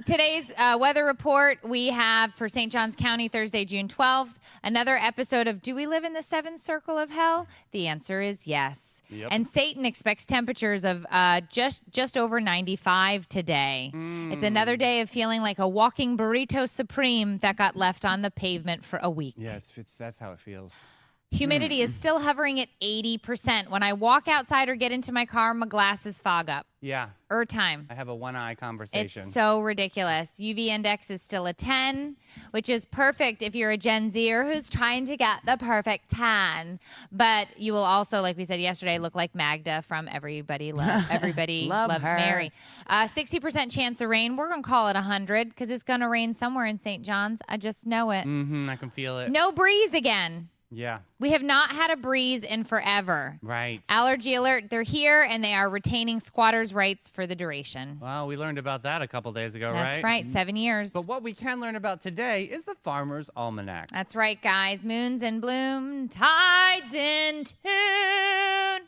Today's weather report we have for St. Johns County, Thursday, June 12th. Another episode of Do We Live in the Seventh Circle of Hell? The answer is yes. Yep. And Satan expects temperatures of just over 95 today. It's another day of feeling like a walking burrito supreme that got left on the pavement for a week. Yeah, that's how it feels. Humidity is still hovering at 80%. When I walk outside or get into my car, my glasses fog up. Yeah, Time. I have a one-eye conversation. It's so ridiculous. UV index is still a 10, which is perfect if you're a Gen Zer who's trying to get the perfect tan. But you will also, like we said yesterday, look like Magda from Everybody Love Loves her. Mary. 60% chance of rain. We're going to call it 100 because it's going to rain somewhere in St. John's. I just know it. I can feel it. No breeze again. Yeah, We have not had a breeze in forever. right. Allergy alert, they're here and they are retaining squatters' rights for the duration. Well, we learned about that a couple days ago, right? That's right, 7 years. But what we can learn about today is the Farmer's Almanac. That's right, guys. Moons in bloom, tides in tune.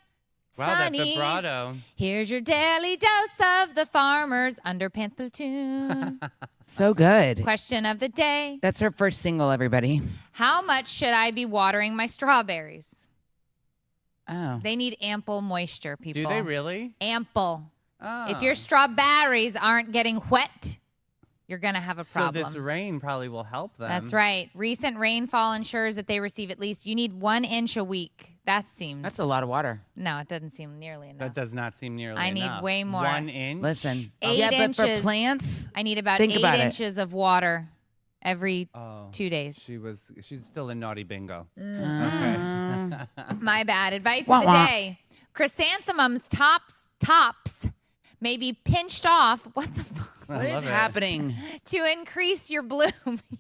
Wow, that Sunnies, vibrato. here's your daily dose of the Farmer's Underpants platoon. So good. Question of the day. That's her first single, everybody. How much should I be watering my strawberries? Oh. They need ample moisture, people. Do they really? Ample. Oh. If your strawberries aren't getting wet, you're going to have a problem. So this rain probably will help them. That's right. Recent rainfall ensures that they receive at least, you need 1 inch a week. That seems. That's a lot of water. No, it doesn't seem nearly enough. That does not seem nearly I need enough. way more. 1 inch? Listen. 8 yeah, but for inches. plants, I need about Think 8 about it. inches of water every Oh, 2 days. she's still in naughty bingo. My bad. Advice Wah, of the wah. day. Chrysanthemums tops may be pinched off. What the fuck? what is love it. happening? To increase your bloom.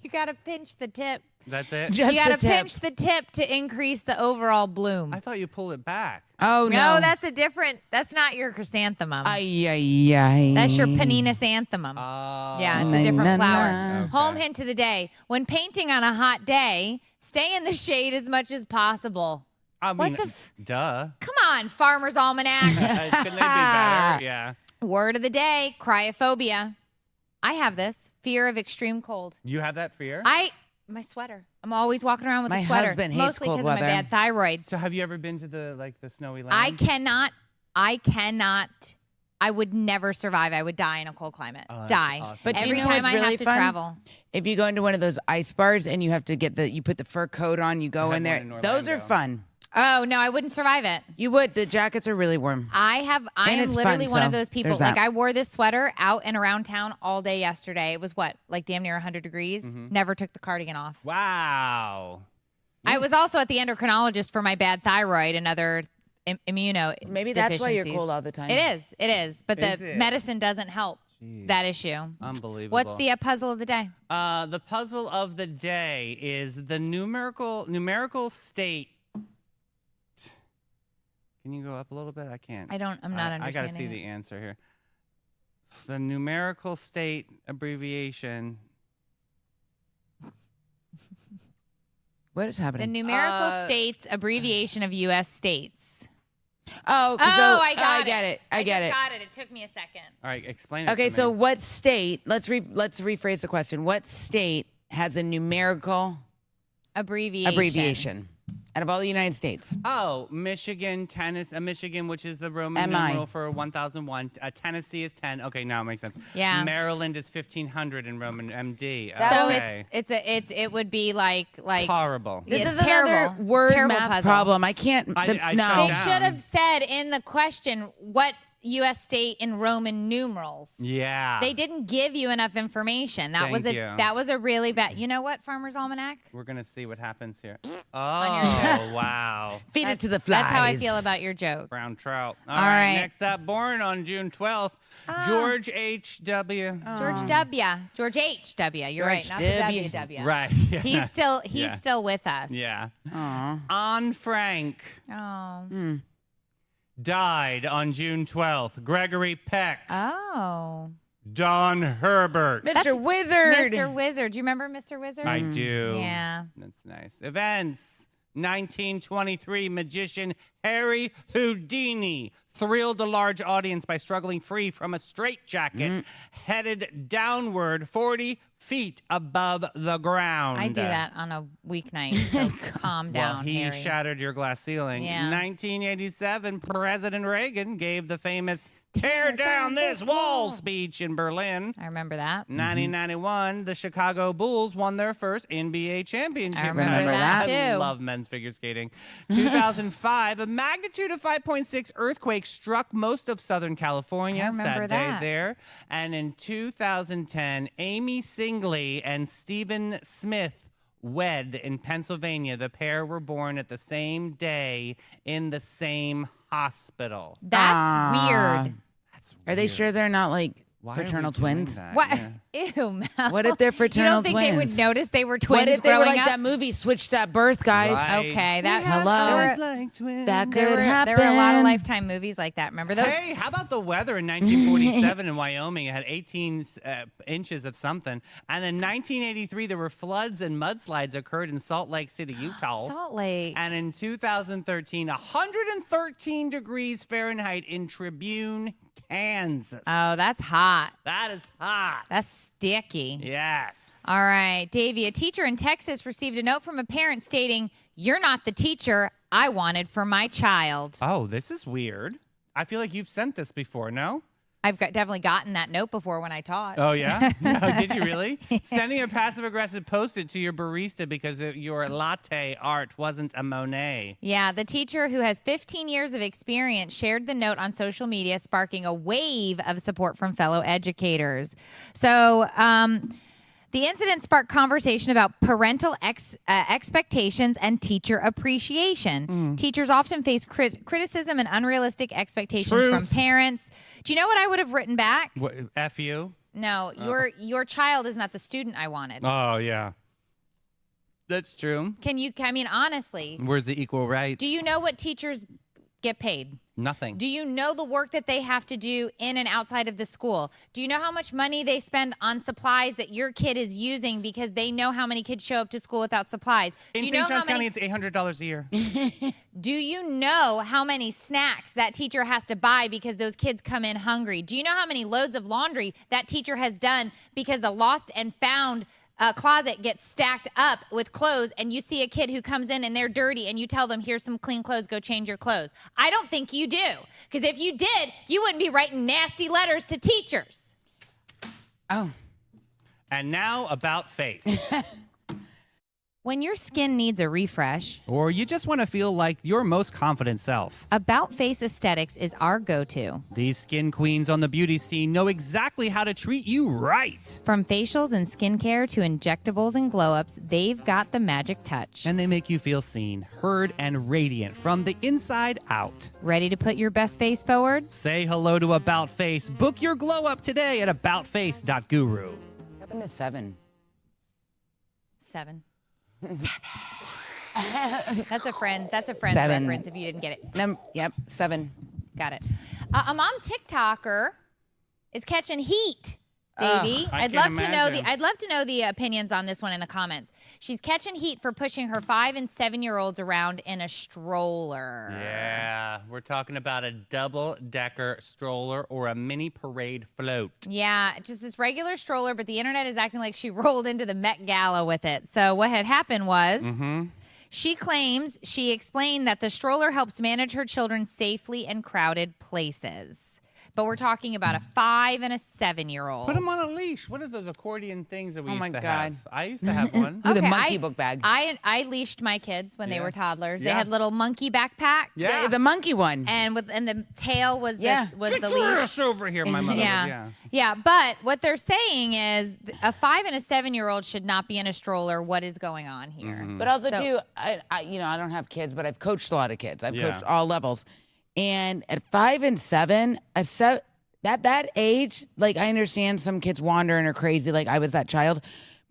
You got to pinch the tip. That's it? Just You got to the tip. pinch the tip to increase the overall bloom. I thought you pull it back. Oh, no. No, that's not your chrysanthemum. Ay, ay, ay. That's your paninasanthemum. Oh. Yeah, it's Na, a different na, flower. na. Okay. Home hint of the day. When painting on a hot day, stay in the shade as much as possible. I What mean, the duh. Come on, Farmer's Almanac. Couldn't they be better? Yeah. Word of the day, cryophobia. I have this. Fear of extreme cold. You have that fear? My sweater. I'm always walking around with My a sweater. husband hates mostly cold because of my weather. bad thyroid. So have you ever been to the snowy land? I cannot. I would never survive. I would die in a cold climate. Oh, that's Die. awesome. But do you Every know time what's I really have to fun? travel. If you go into one of those ice bars and you have to you put the fur coat on, you go had in there. one in Those are Orlando. fun. Oh, no, I wouldn't survive it. You would. The jackets are really warm. I And am it's literally fun, one so of those people. there's Like that. I wore this sweater out and around town all day yesterday. It was what, like damn near 100 degrees. Mm-hmm. Never took the cardigan off. Wow. I was also at the endocrinologist for my bad thyroid and other immuno. Maybe that's why you're deficiencies. cold all the time. It is. But Is the it? medicine doesn't help that issue. Unbelievable. What's the puzzle of the day? The puzzle of the day is the numerical state. Can you go up a little bit? I can't. I'm not understanding. I got to see the answer here. The numerical state abbreviation. What is The happening? numerical states abbreviation of U.S. states. Oh, Oh, so, I got I get it. I just get it. got it. It took me a second. All right, explain it. Okay, to so me. what state? Let's rephrase the question. What state has a numerical abbreviation. out of all the United States? Oh, Michigan, Michigan, which is the Roman numeral for 1001. Tennessee is 10. Okay, now it makes sense. Yeah. Maryland is 1500 in Roman MD. So Okay. it would be like horrible. This it's is terrible. another word Terrible math puzzle. problem. I can't. I no. shut They down. should have said in the question what U.S. state in Roman numerals. Yeah. They didn't give you enough information. That was Thank you. that was a really bad. You know what, Farmer's Almanac? We're gonna see what happens here. your Oh, wow. Feed it to the flies. That's how I feel about your joke. Brown trout. All right. Next up, born on June 12th, George H.W. George W. George H.W. You're right, not W. the W. Right. Yeah. He's still with us. Yeah. Aw. Anne Frank Oh. died on June 12th. Gregory Peck. Oh. Don Herbert. Mr. Wizard. Mr. Wizard. Do you remember Mr. Wizard? I do. Yeah. That's nice. Events. 1923 magician Harry Houdini thrilled a large audience by struggling free from a straitjacket headed downward 40 feet above the ground. I do that on a weeknight. So calm down, Well, he Harry. shattered your glass ceiling. Yeah. 1987, President Reagan gave the famous "Tear down this wall" speech in Berlin. I remember that. 1991, the Chicago Bulls won their first NBA championship. I remember that, I too. love men's figure skating. 2005, a magnitude of 5.6 earthquake struck most of Southern California. I remember Sad day that. there. And in 2010, Amy Singley and Stephen Smith wed in Pennsylvania. The pair were born at the same day in the same hospital. That's weird. That's Are they weird. sure they're not like Why are we fraternal doing twins? that? What? Yeah. Ew, Mel. What if they're You fraternal don't think they would twins? notice they were twins What if they were growing like up? that movie Switched at Birth, guys? Right. Okay, that Hello? There were, Like twins. That there could were, happen. there were a lot of Lifetime movies like that. Remember those? Hey, how about the weather in 1947 in Wyoming? It had 18 inches of something. And in 1983, there were floods and mudslides occurred in Salt Lake City, Utah. Salt Lake. And in 2013, 113 degrees Fahrenheit in Tribune, Kansas. Oh, that's hot. That is hot. That's sticky. Yes. All right, Davey, a teacher in Texas received a note from a parent stating, "You're not the teacher I wanted for my child." Oh, this is weird. I feel like you've sent this before, no? I've definitely gotten that note before when I taught. Oh, yeah? No, did you really? Sending a passive-aggressive post-it to your barista because your latte art wasn't a Monet. Yeah, the teacher, who has 15 years of experience, shared the note on social media, sparking a wave of support from fellow educators. So, the incident sparked conversation about parental expectations and teacher appreciation. Teachers often face criticism and unrealistic expectations from Truth. parents. Do you know what I would have written back? What, F you? No, your child is not the student I wanted. Oh, yeah. That's true. I mean, honestly, We're the equal rights. do you know what teachers get paid? Nothing. Do you know the work that they have to do in and outside of the school? Do you know how much money they spend on supplies that your kid is using because they know how many kids show up to school without supplies? In Do you know St. how John's County, many? it's $800 a year. Do you know how many snacks that teacher has to buy because those kids come in hungry? Do you know how many loads of laundry that teacher has done because the lost and found closet gets stacked up with clothes, and you see a kid who comes in and they're dirty and you tell them, "Here's some clean clothes, go change your clothes"? I don't think you do, because if you did, you wouldn't be writing nasty letters to teachers. Oh. And now about face. When your skin needs a refresh, Or you just want to feel like your most confident self. About Face Aesthetics is our go-to. These skin queens on the beauty scene know exactly how to treat you right. From facials and skincare to injectables and glow-ups, they've got the magic touch. And they make you feel seen, heard, and radiant from the inside out. Ready to put your best face forward? Say hello to About Face. Book your glow up today at aboutface.guru. What happened to 7? 7. That's a Friends. That's a Friends 7. reference if you didn't get it. Yep, 7. Got it. A mom TikToker is catching heat Davey. I I'd can love to know imagine. I'd love to know the opinions on this one in the comments. She's catching heat for pushing her 5 and 7-year-olds around in a stroller. Yeah, we're talking about a double-decker stroller or a mini parade float. Yeah, just this regular stroller, but the internet is acting like she rolled into the Met Gala with it. So what had happened was she claims she explained that the stroller helps manage her children safely in crowded places. But we're talking about a 5 and a 7-year-old. Put them on a leash. What are those accordion things that we Oh used my to God. have? I used to have one. With a Okay, monkey book bag. I leashed my kids when they Yeah. were toddlers. They Yeah. had little monkey backpacks. Yeah. The monkey one. And the tail was Yeah. this was Get the your leash. ass over here, my mother. Yeah. Yeah, but what they're saying is a 5 and a 7-year-old should not be in a stroller. What is going on here? But also So- too, I don't have kids, but I've coached a lot of kids. I've Yeah. coached all levels, and at 5 and 7, that age, like I understand some kids wander and are crazy, like I was that child,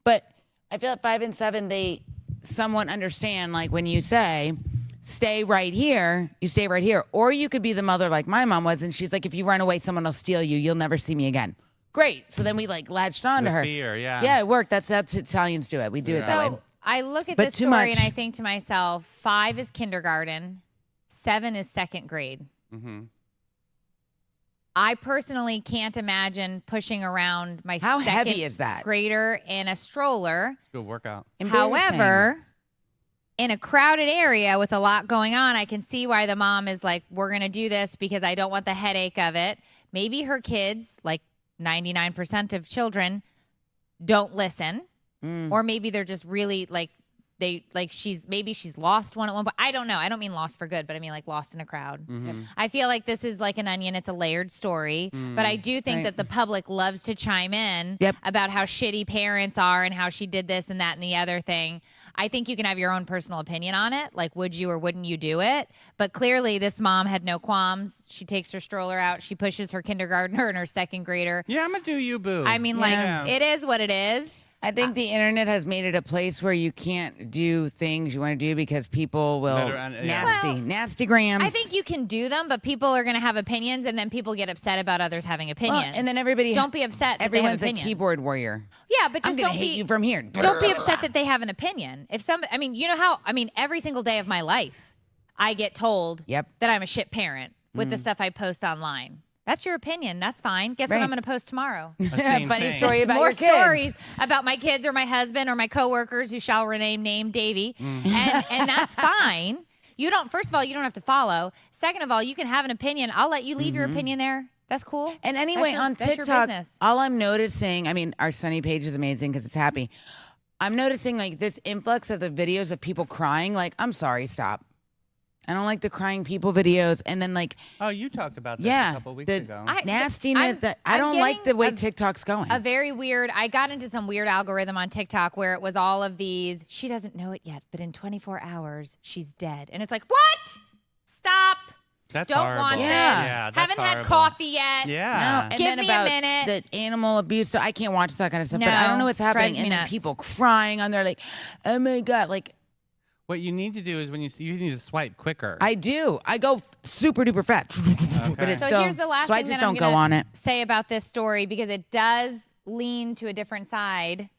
but I feel at 5 and 7 they somewhat understand, like when you say stay right here, you stay right here, or you could be the mother like my mom was, and she's like, if you run away, someone will steal you. You'll never see me again. Great. So then we like latched on to The her. fear, yeah. Yeah, it worked. That's how Italians do it. We do it that way. So I look at But this too story much. and I think to myself, 5 is kindergarten, 7 is second grade. Mm-hmm. I personally can't imagine pushing around my How second heavy is that? grader in a stroller. It's a good workout. Embarrassing. However, in a crowded area with a lot going on, I can see why the mom is like, we're going to do this because I don't want the headache of it. Maybe her kids, like 99% of children, don't listen. Or maybe they're just really like, maybe she's lost one at one point. I don't know. I don't mean lost for good, but I mean like lost in a crowd. I feel like this is like an onion. It's a layered story. But I do think Right. that the public loves to chime in Yep. about how shitty parents are and how she did this and that and the other thing. I think you can have your own personal opinion on it. Like, would you or wouldn't you do it? But clearly, this mom had no qualms. She takes her stroller out. She pushes her kindergartner and her second grader. Yeah, I'm gonna do you, boo. I mean, Yeah. like, it is what it is. I think the internet has made it a place where you can't do things you want to do because people will Yeah. nasty grams. I think you can do them, but people are going to have opinions, and then people get upset about others having opinions. and then everybody don't be upset. that they have Everyone's a opinions. keyboard warrior. Yeah, but I'm just gonna don't hate be you from here. Don't be upset that they have an opinion. If some, I mean, you know how? I mean, every single day of my life, I get told Yep. that I'm a shit parent with the stuff I post online. That's your opinion. That's fine. Guess Right. what I'm going to post tomorrow? Same Funny thing. story about More your kid. stories about my kids or my husband or my coworkers who shall remain named Davy, and that's fine. You don't. First of all, you don't have to follow. Second of all, you can have an opinion. I'll let you leave your opinion there. That's cool. And anyway, on that's your TikTok, business. all I'm noticing, I mean, our Sunny page is amazing because it's happy. I'm noticing like this influx of the videos of people crying. Like, I'm sorry, stop. I don't like the crying people videos. And then like, Oh, you talked about this yeah, a couple weeks the ago. nastiness that I I'm don't like the getting way a- TikTok's going. A very weird. I got into some weird algorithm on TikTok where it was all of these. She doesn't know it yet, but in 24 hours, she's dead. And it's like, what? Stop. That's Don't horrible. want Yeah. this. Yeah, that's Haven't had horrible. coffee yet. Yeah. and Give then me a about minute. the animal abuse stuff. I can't watch that kind of stuff, but I No, don't know what's happening. drives me And then nuts. people crying on there like, oh my God. Like, What you need to do is when you need to swipe quicker. I do. I go super duper fast. But it's So still, here's the last so I thing just that don't I'm go gonna on it. say about this story because it does lean to a different side.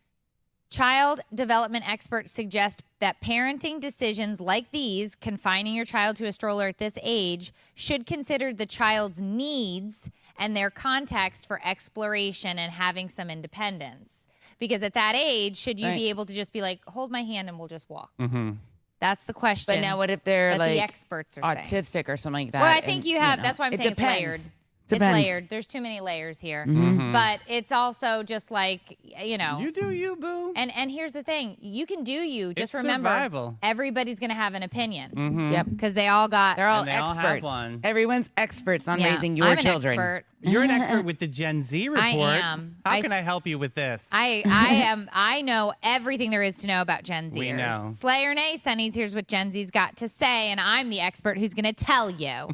Child development experts suggest that parenting decisions like these, confining your child to a stroller at this age, should consider the child's needs and their context for exploration and having some independence. Because at that age, should you Right. be able to just be like, hold my hand and we'll just walk? Mm-hmm. That's the question. But now what if they're that like the experts are saying. autistic or something like that? Well, I think and, you have. know, That's why I'm it saying depends. it's layered. Depends. It's layered. There's too many layers here. Mm-hmm. But it's also just like, you know. You do you, boo. and here's the thing. You can do you. Just It's remember, survival. everybody's going to have an opinion. Mm-hmm. Yep. Because they all got. They're all And they all have experts. one. Everyone's experts on yeah, raising your I'm children. An expert. You're an expert with the Gen Z report. am. How I can s- I help you with this? I am. I know everything there is to know about Gen Zers. We know. Slay or nay, Sunnies, here's what Gen Z's got to say, and I'm the expert who's going to tell you.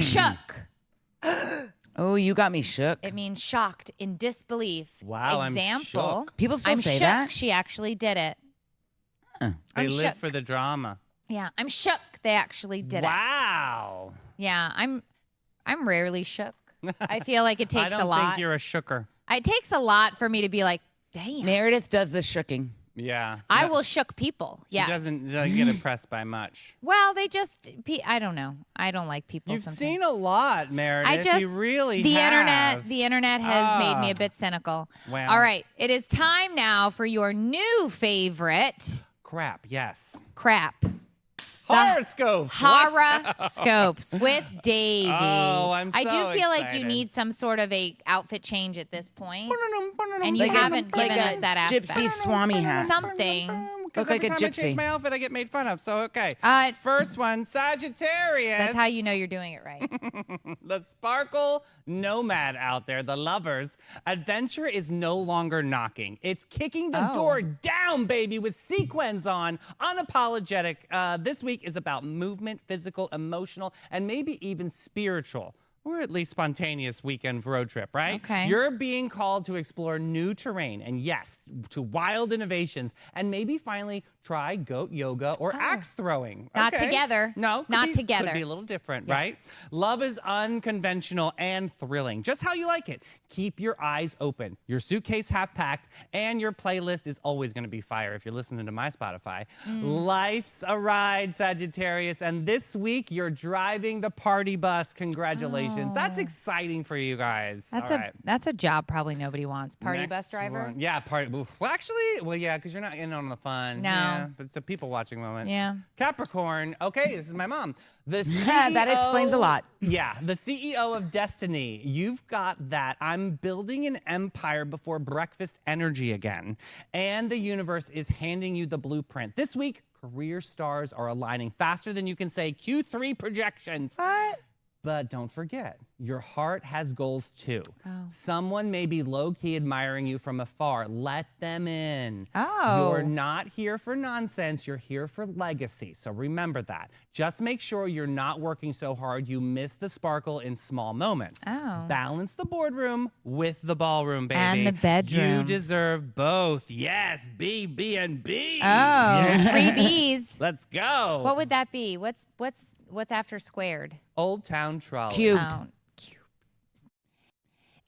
Shook. Oh, you got me shook. It means shocked, in disbelief. Wow, I'm Example. shook. People still I'm say shook that? she actually did it. They I'm live shook. for the drama. Yeah, I'm shook they actually did it. Wow. Yeah, I'm rarely shook. I feel like it takes I don't a lot. think you're a shooker. It takes a lot for me to be like, damn. Meredith does the shooking. Yeah. I will shook people. She Yeah. doesn't get impressed by much. Well, they just. I don't know. I don't like people. You've sometimes. seen a lot, Meredith. You really the have. internet has made me a bit cynical. Well. All right, it is time now for your new favorite Crap, yes. crap. Horoscopes. Horoscopes with Davey. Oh, I'm I so do feel like you excited. need some sort of a outfit change at this point. And you Like haven't like given a us that aspect. gypsy swami hat. Something. Look like every a time I gypsy. change my outfit, I get made fun of. So okay. First First one, Sagittarius. That's how you know you're doing it right. The sparkle nomad out there, the lovers. Adventure is no longer knocking. It's kicking the Oh. door down, baby, with sequins on. Unapologetic. This week is about movement, physical, emotional, and maybe even spiritual. Or at least spontaneous weekend road trip, right? Okay. You're being called to explore new terrain and yes, to wild innovations and maybe finally try goat yoga or axe throwing. Not Okay. together. No, Not together. Could be a little different, right? Love is unconventional and thrilling, just how you like it. Keep your eyes open, your suitcase half packed, and your playlist is always going to be fire if you're listening to my Spotify. Life's a ride, Sagittarius, and this week you're driving the party bus. Congratulations. That's exciting for you guys. That's All a right. that's a job probably nobody wants. Party bus Next driver. one. Yeah, party. Well, actually, yeah, because you're not in on the fun. No. Yeah, but it's a people watching moment. Yeah. Capricorn. Okay, this is my mom. The That explains a CEO lot. Yeah, the CEO of Destiny. You've got that. I'm building an empire before breakfast energy again. And the universe is handing you the blueprint. This week, career stars are aligning faster than you can say Q3 projections. What? But don't forget, your heart has goals too. Oh. Someone may be low-key admiring you from afar. Let them in. Oh. You're not here for nonsense. You're here for legacy. So remember that. Just make sure you're not working so hard you miss the sparkle in small moments. Oh. Balance the boardroom with the ballroom, baby. And the bedroom. You deserve both. Yes, B and B. Oh, Yeah. 3 B's. Let's go. What would that be? What's after squared? Old Town Trolley. Cubed. Oh, cube.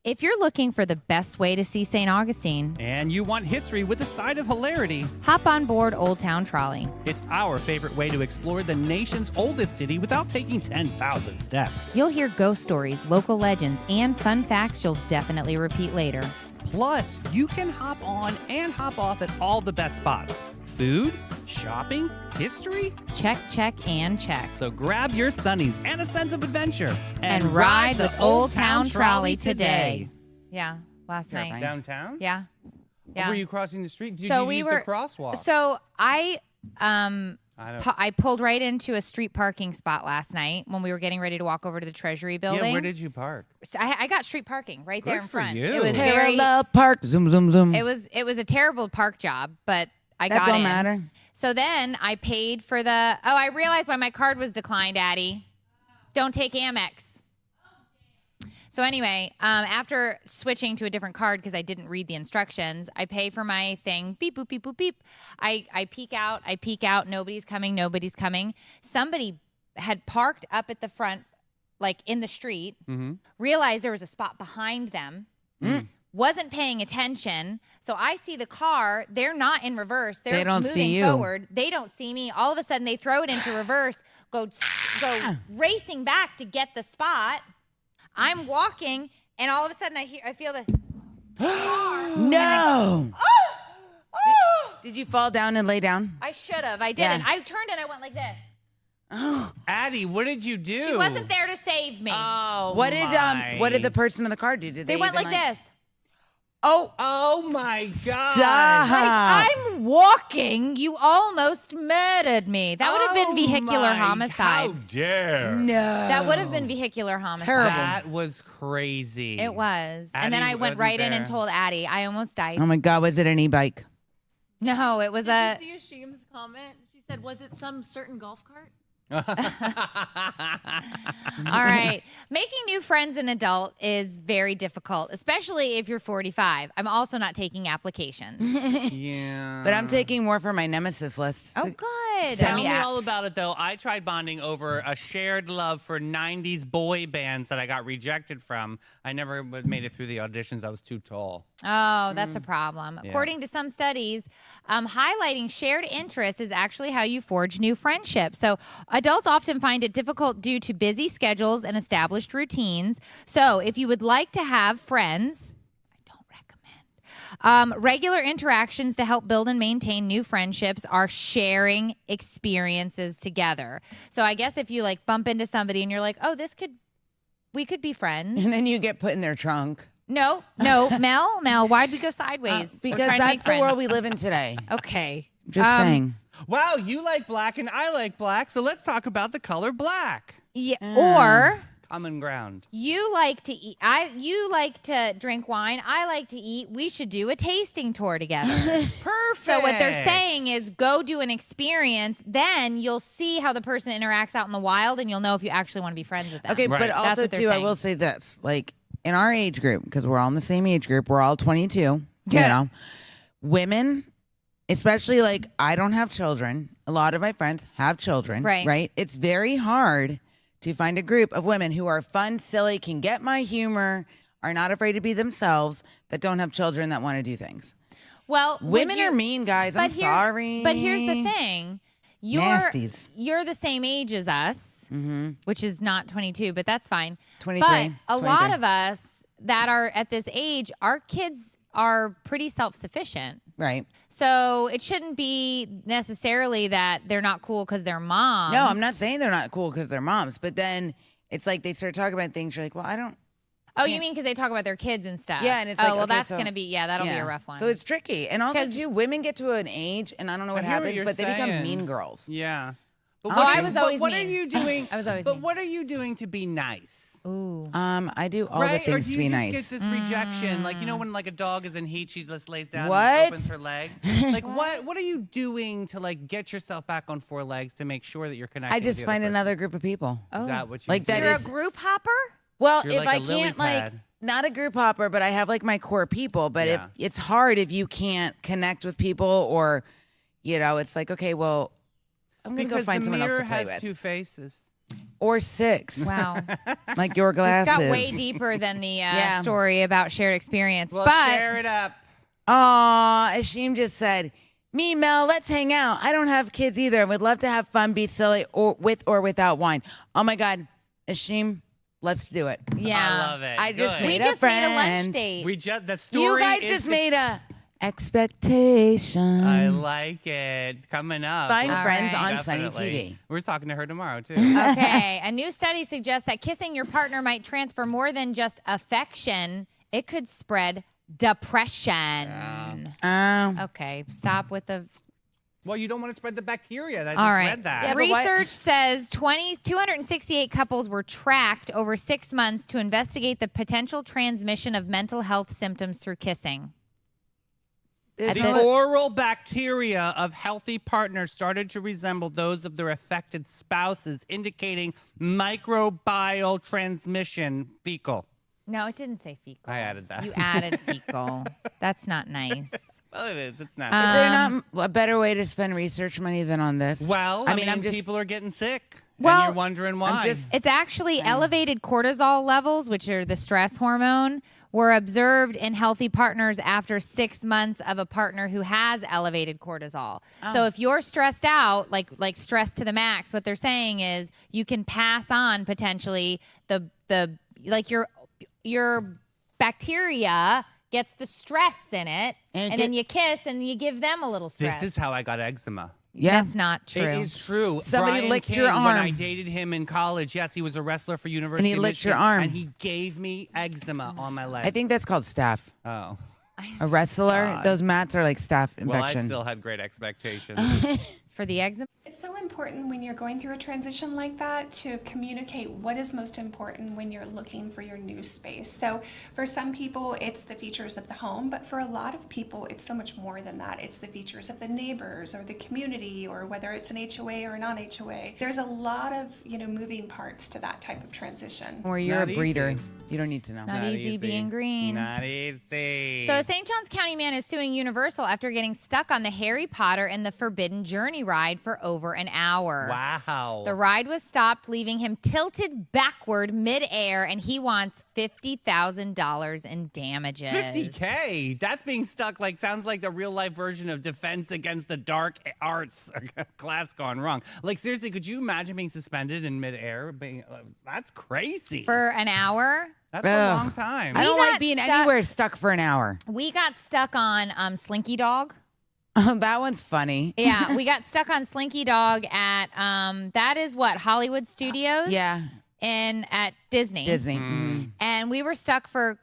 If you're looking for the best way to see St. Augustine, And you want history with a side of hilarity. hop on board Old Town Trolley. It's our favorite way to explore the nation's oldest city without taking 10,000 steps. You'll hear ghost stories, local legends, and fun facts you'll definitely repeat later. Plus, you can hop on and hop off at all the best spots. Food, shopping, history. Check, check, and check. So grab your Sunnies and a sense of adventure. And ride with Old Town Trolley today. Yeah, last night. Downtown? Yeah. Yeah. Were you crossing the street? Did So you we use were the crosswalk? So I I don't- I pulled right into a street parking spot last night when we were getting ready to walk over to the Treasury building. Yeah, where did you park? So I got street parking right there Good in for front. you. It was very. Parallel park. Zoom, zoom, zoom. It was a terrible park job, but I that got don't in. matter. So then I paid for the. Oh, I realized why my card was declined, Addie. Don't take Amex. So anyway, after switching to a different card because I didn't read the instructions, I pay for my thing. Beep, boop, beep, boop, beep. I peek out. Nobody's coming. Somebody had parked up at the front, like in the street, realized there was a spot behind them, wasn't paying attention. So I see the car. They're not in reverse. They're They don't moving see you. forward. They don't see me. All of a sudden, they throw it into reverse, go racing back to get the spot. I'm walking, and all of a sudden, I feel the. No. Oh! Did you fall down and lay down? I should have. I didn't. Yeah. I turned and I went like this. Addie, what did you do? She wasn't there to save me. Oh, What did the my. person in the car do? Did they went even, like this. Oh my God. Stop. Like, I'm walking. You almost murdered me. That would have been Oh vehicular my- homicide. How dare. No. That would have been vehicular homicide. Terrible. That was crazy. It was. And then Addie I went wasn't right in there. and told Addie. I almost died. Oh my God, was it an e-bike? No, it was Did a. you see Ashim's comment? She said, "Was it some certain golf cart?" All right. Making new friends an adult is very difficult, especially if you're 45. I'm also not taking applications. Yeah. But I'm taking more for my nemesis list. Oh, So- good. Send Tell me me all apps. about it, though. I tried bonding over a shared love for 90s boy bands that I got rejected from. I never made it through the auditions. I was too tall. Oh, that's a problem. According to some studies, highlighting shared interests is actually how you forge new friendships. So, adults often find it difficult due to busy schedules and established routines. So, if you would like to have friends, I don't recommend. Regular interactions to help build and maintain new friendships are sharing experiences together. So, I guess if you like bump into somebody and you're like, oh, we could be friends. And then you get put in their trunk. No, Mel, why'd we go sideways? We're Because trying to make that's the world friends. we live in today. Okay. Just saying. Wow, you like black and I like black, so let's talk about the color black. Yeah. Or Common ground. you like to eat. You like to drink wine. I like to eat. We should do a tasting tour together. Perfect. So what they're saying is go do an experience. Then you'll see how the person interacts out in the wild, and you'll know if you actually want to be friends with them. Okay, Right. but That's also what they're too, I saying. will say this: like in our age group, because we're all in the same age group, we're all 22. You Yeah. know, women, especially like I don't have children. A lot of my friends have children. Right. Right. It's very hard to find a group of women who are fun, silly, can get my humor, are not afraid to be themselves, that don't have children that want to do things. Well, would Women you- are mean, guys. I'm but here- sorry. But here's the thing. Nasties. You're the same age as us, which is not 22, but that's fine. 23, But a lot 23. of us that are at this age, our kids are pretty self-sufficient. Right. So it shouldn't be necessarily that they're not cool because they're moms. No, I'm not saying they're not cool because they're moms, but then it's like they start talking about things. You're like, well, I don't. Oh, you mean because they talk about their kids and stuff? Yeah, and it's oh, like, well, okay, that's so- gonna be that'll be Yeah. a rough one. So it's tricky, and also 'Cause- too, women get to an age, and I don't know what I hear what happens, you're but they become saying. mean girls. Yeah. But Oh, I was but always what mean. are you doing? I was always But mean. what are you doing to be nice? Ooh. I do all right? the things or do to be you just nice. get this rejection? Like, you know, when like a dog is in heat, she just lays down What? and opens her legs. Like, what are you doing to like get yourself back on four legs to make sure that you're connected? I just with the find other another group of people. Oh. Is that what you Like do? that You're is- a group hopper? Well, You're if like I a lily can't like pad. not a group hopper, but I have like my core people. But Yeah. if it's hard if you can't connect with people, or you know, it's like okay, well, I'm gonna because go find the someone else mirror to play has with, two faces. or six, Wow. like your It's glasses. got way deeper than the Yeah. story about shared experience. Well, but share it up. Aw, Ashim just said, me, Mel, let's hang out. I don't have kids either. I would love to have fun, be silly, or with or without wine. Oh my God, Ashim, let's do it. yeah. I love it. I just Good. We made a just made a lunch friend. date. We just the story. You guys is just the- made a expectation. I like it. Coming up. Find All friends right. on Sunny Definitely. TV. We're talking to her tomorrow too. Okay. A new study suggests that kissing your partner might transfer more than just affection. It could spread depression. Oh. Okay. Stop with the. Well, you don't want to spread the bacteria. I just All right. read that. Yeah, but why- Research says 268 couples were tracked over 6 months to investigate the potential transmission of mental health symptoms through kissing. There's The no- oral bacteria of healthy partners started to resemble those of their affected spouses, indicating microbial transmission. Fecal. No, it didn't say fecal. I added that. You added fecal. That's not nice. Well, it is. It's not. Is there not a better way to spend research money than on this? well, I mean, I'm just. people are getting sick. Well, and you're wondering why. just- It's actually elevated cortisol levels, which are the stress hormone, were observed in healthy partners after 6 months of a partner who has elevated cortisol. So if you're stressed out, like stressed to the max, what they're saying is you can pass on potentially the like your bacteria gets the stress in it, And and then get- you kiss and you give them a little stress. this is how I got eczema. Yeah. That's not true. It is true. Somebody Brian licked King, your When I arm. dated him in college, yes, he was a wrestler for University he of licked your Michigan, arm. and he gave me eczema on my leg. I think that's called staph. Oh. A wrestler, God. those mats are like staph Well, I infection. still had great expectations. for the eczema. It's so important when you're going through a transition like that to communicate what is most important when you're looking for your new space. So for some people, it's the features of the home, but for a lot of people, it's so much more than that. It's the features of the neighbors or the community, or whether it's an HOA or a non-HOA. There's a lot of, moving parts to that type of transition. Or you're Not a breeder. easy. You don't need to know. Not easy being green. Not easy. So a St. Johns County man is suing Universal after getting stuck on the Harry Potter and the Forbidden Journey ride for over an hour. Wow. The ride was stopped, leaving him tilted backward midair, and he wants $50,000 in damages. $50K. That's being stuck. Sounds like the real life version of Defense Against the Dark Arts class gone wrong. Seriously, could you imagine being suspended in midair? That's crazy. For an hour. That's a Ugh. long time. I don't got like being stuck- anywhere stuck for an hour. We got stuck on Slinky Dog. That one's funny. Yeah, we got stuck on Slinky Dog at that is what, Hollywood Studios? Yeah. And at Disney. Disney. And we were stuck for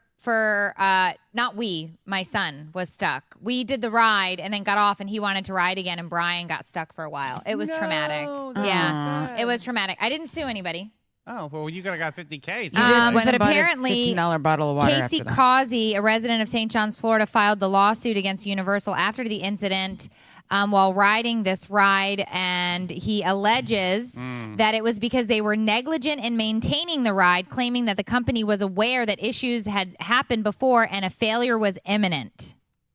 not we, my son was stuck. We did the ride and then got off, and he wanted to ride again, and Brian got stuck for a while. It was traumatic. Yeah, it was traumatic. I didn't sue anybody. Oh, well, you could have got $50K. You just went but and bought apparently, a $15 bottle of water Casey after that. Causey, a resident of St. John's, Florida, filed the lawsuit against Universal after the incident while riding this ride, and he alleges that it was because they were negligent in maintaining the ride, claiming that the company was aware that issues had happened before and a failure was imminent.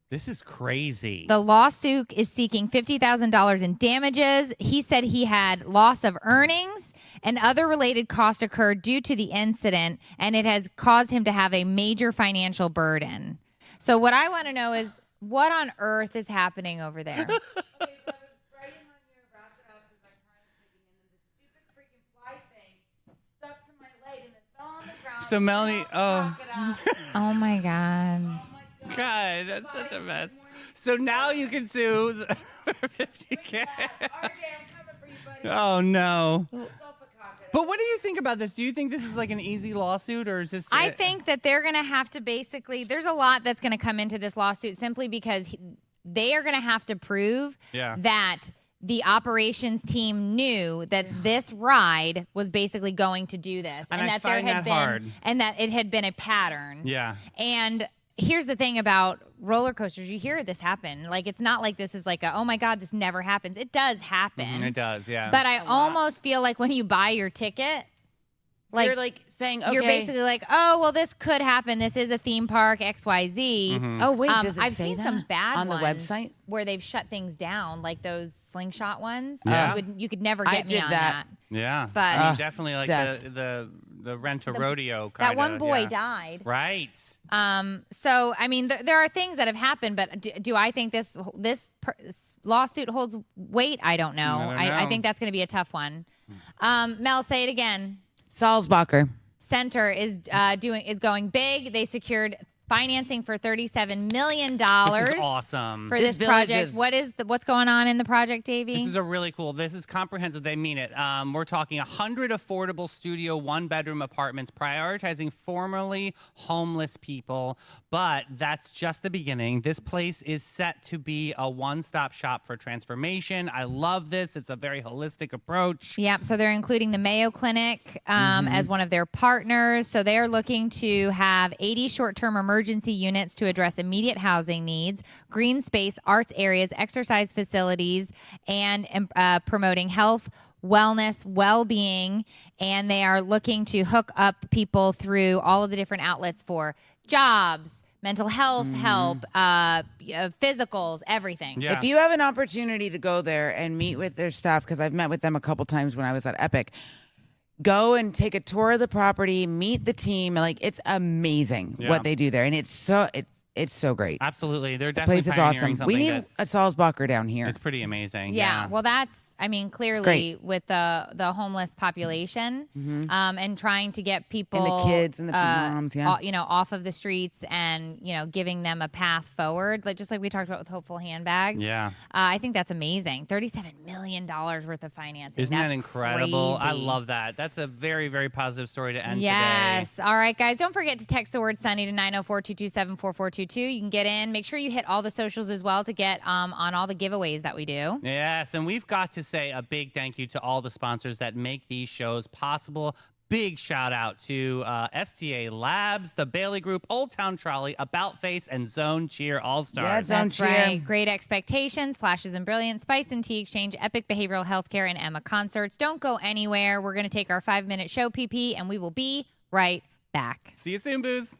This is crazy. The lawsuit is seeking $50,000 in damages. He said he had loss of earnings and other related costs occurred due to the incident, and it has caused him to have a major financial burden. So what I want to know is, what on earth is happening over there? So Melanie, oh Oh my God. God, that's such a mess. So now you can sue for $50K. Oh no. But what do you think about this? Do you think this is an easy lawsuit, or is this? I think that they're going to have to basically, there's a lot that's going to come into this lawsuit simply because they are going to have to prove that the operations team knew that this ride was basically going to do this, And I that find there had that been hard. and that it had been a pattern. Yeah. And here's the thing about roller coasters. You hear this happen. It's not like this is oh my God, this never happens. It does happen. It does, yeah. But I almost feel like when you buy your ticket, You're saying, okay. you're basically oh, well, this could happen. This is a theme park, XYZ. Oh, wait, does it I've say seen that some bad on the ones website? where they've shut things down, like those slingshot ones. Yeah. You could never I get me did on that. Yeah. But- I mean, definitely death. the rent a rodeo kind That of. one boy died. Right. So I mean, there are things that have happened, but do I think this lawsuit holds weight? I don't know. I don't I know. think that's going to be a tough one. Mel, say it again. Salzbacher. Center is going big. They secured financing for $37 million. This is awesome. For This this village project. is- What's going on in the project, Davey? This is a really cool. This is comprehensive. They mean it. We're talking 100 affordable studio one-bedroom apartments, prioritizing formerly homeless people. But that's just the beginning. This place is set to be a one-stop shop for transformation. I love this. It's a very holistic approach. Yep. So they're including the Mayo Clinic as one of their partners. So they're looking to have 80 short-term emergency units to address immediate housing needs, green space, arts areas, exercise facilities, and promoting health, wellness, well-being. And they are looking to hook up people through all of the different outlets for jobs, mental health help, physicals, everything. Yeah. If you have an opportunity to go there and meet with their staff, because I've met with them a couple times when I was at Epic, go and take a tour of the property, meet the team. It's amazing Yeah. what they do there, and it's so great. Absolutely. They're The definitely place is pioneering awesome. We something need that's a Salzbacher down here. it's pretty amazing. Yeah, well, that's, I mean, clearly great. with the homeless population and trying to get people And the kids and the moms, yeah. off of the streets and, giving them a path forward, just like we talked about with Hopeful Handbags. Yeah. I think that's amazing. $37 million worth of financing. Isn't That's that incredible? I crazy. love that. That's a very, very positive story to end today. Yes. All right, guys. Don't forget to text the word Sunny to 904-227-4427. to too. You can get in. Make sure you hit all the socials as well to get on all the giveaways that we do. Yes, and we've got to say a big thank you to all the sponsors that make these shows possible. Big shout out to STA Labs, the Bailey Group, Old Town Trolley, About Face, and Zone Cheer All Stars. Yeah, Zone That's Cheer. right. Great Expectations, Flashes and Brilliance, Spice and Tea Exchange, Epic Behavioral Healthcare, and Emma Concerts. Don't go anywhere. We're going to take our 5-minute show, PP, and we will be right back. See you soon, Booze.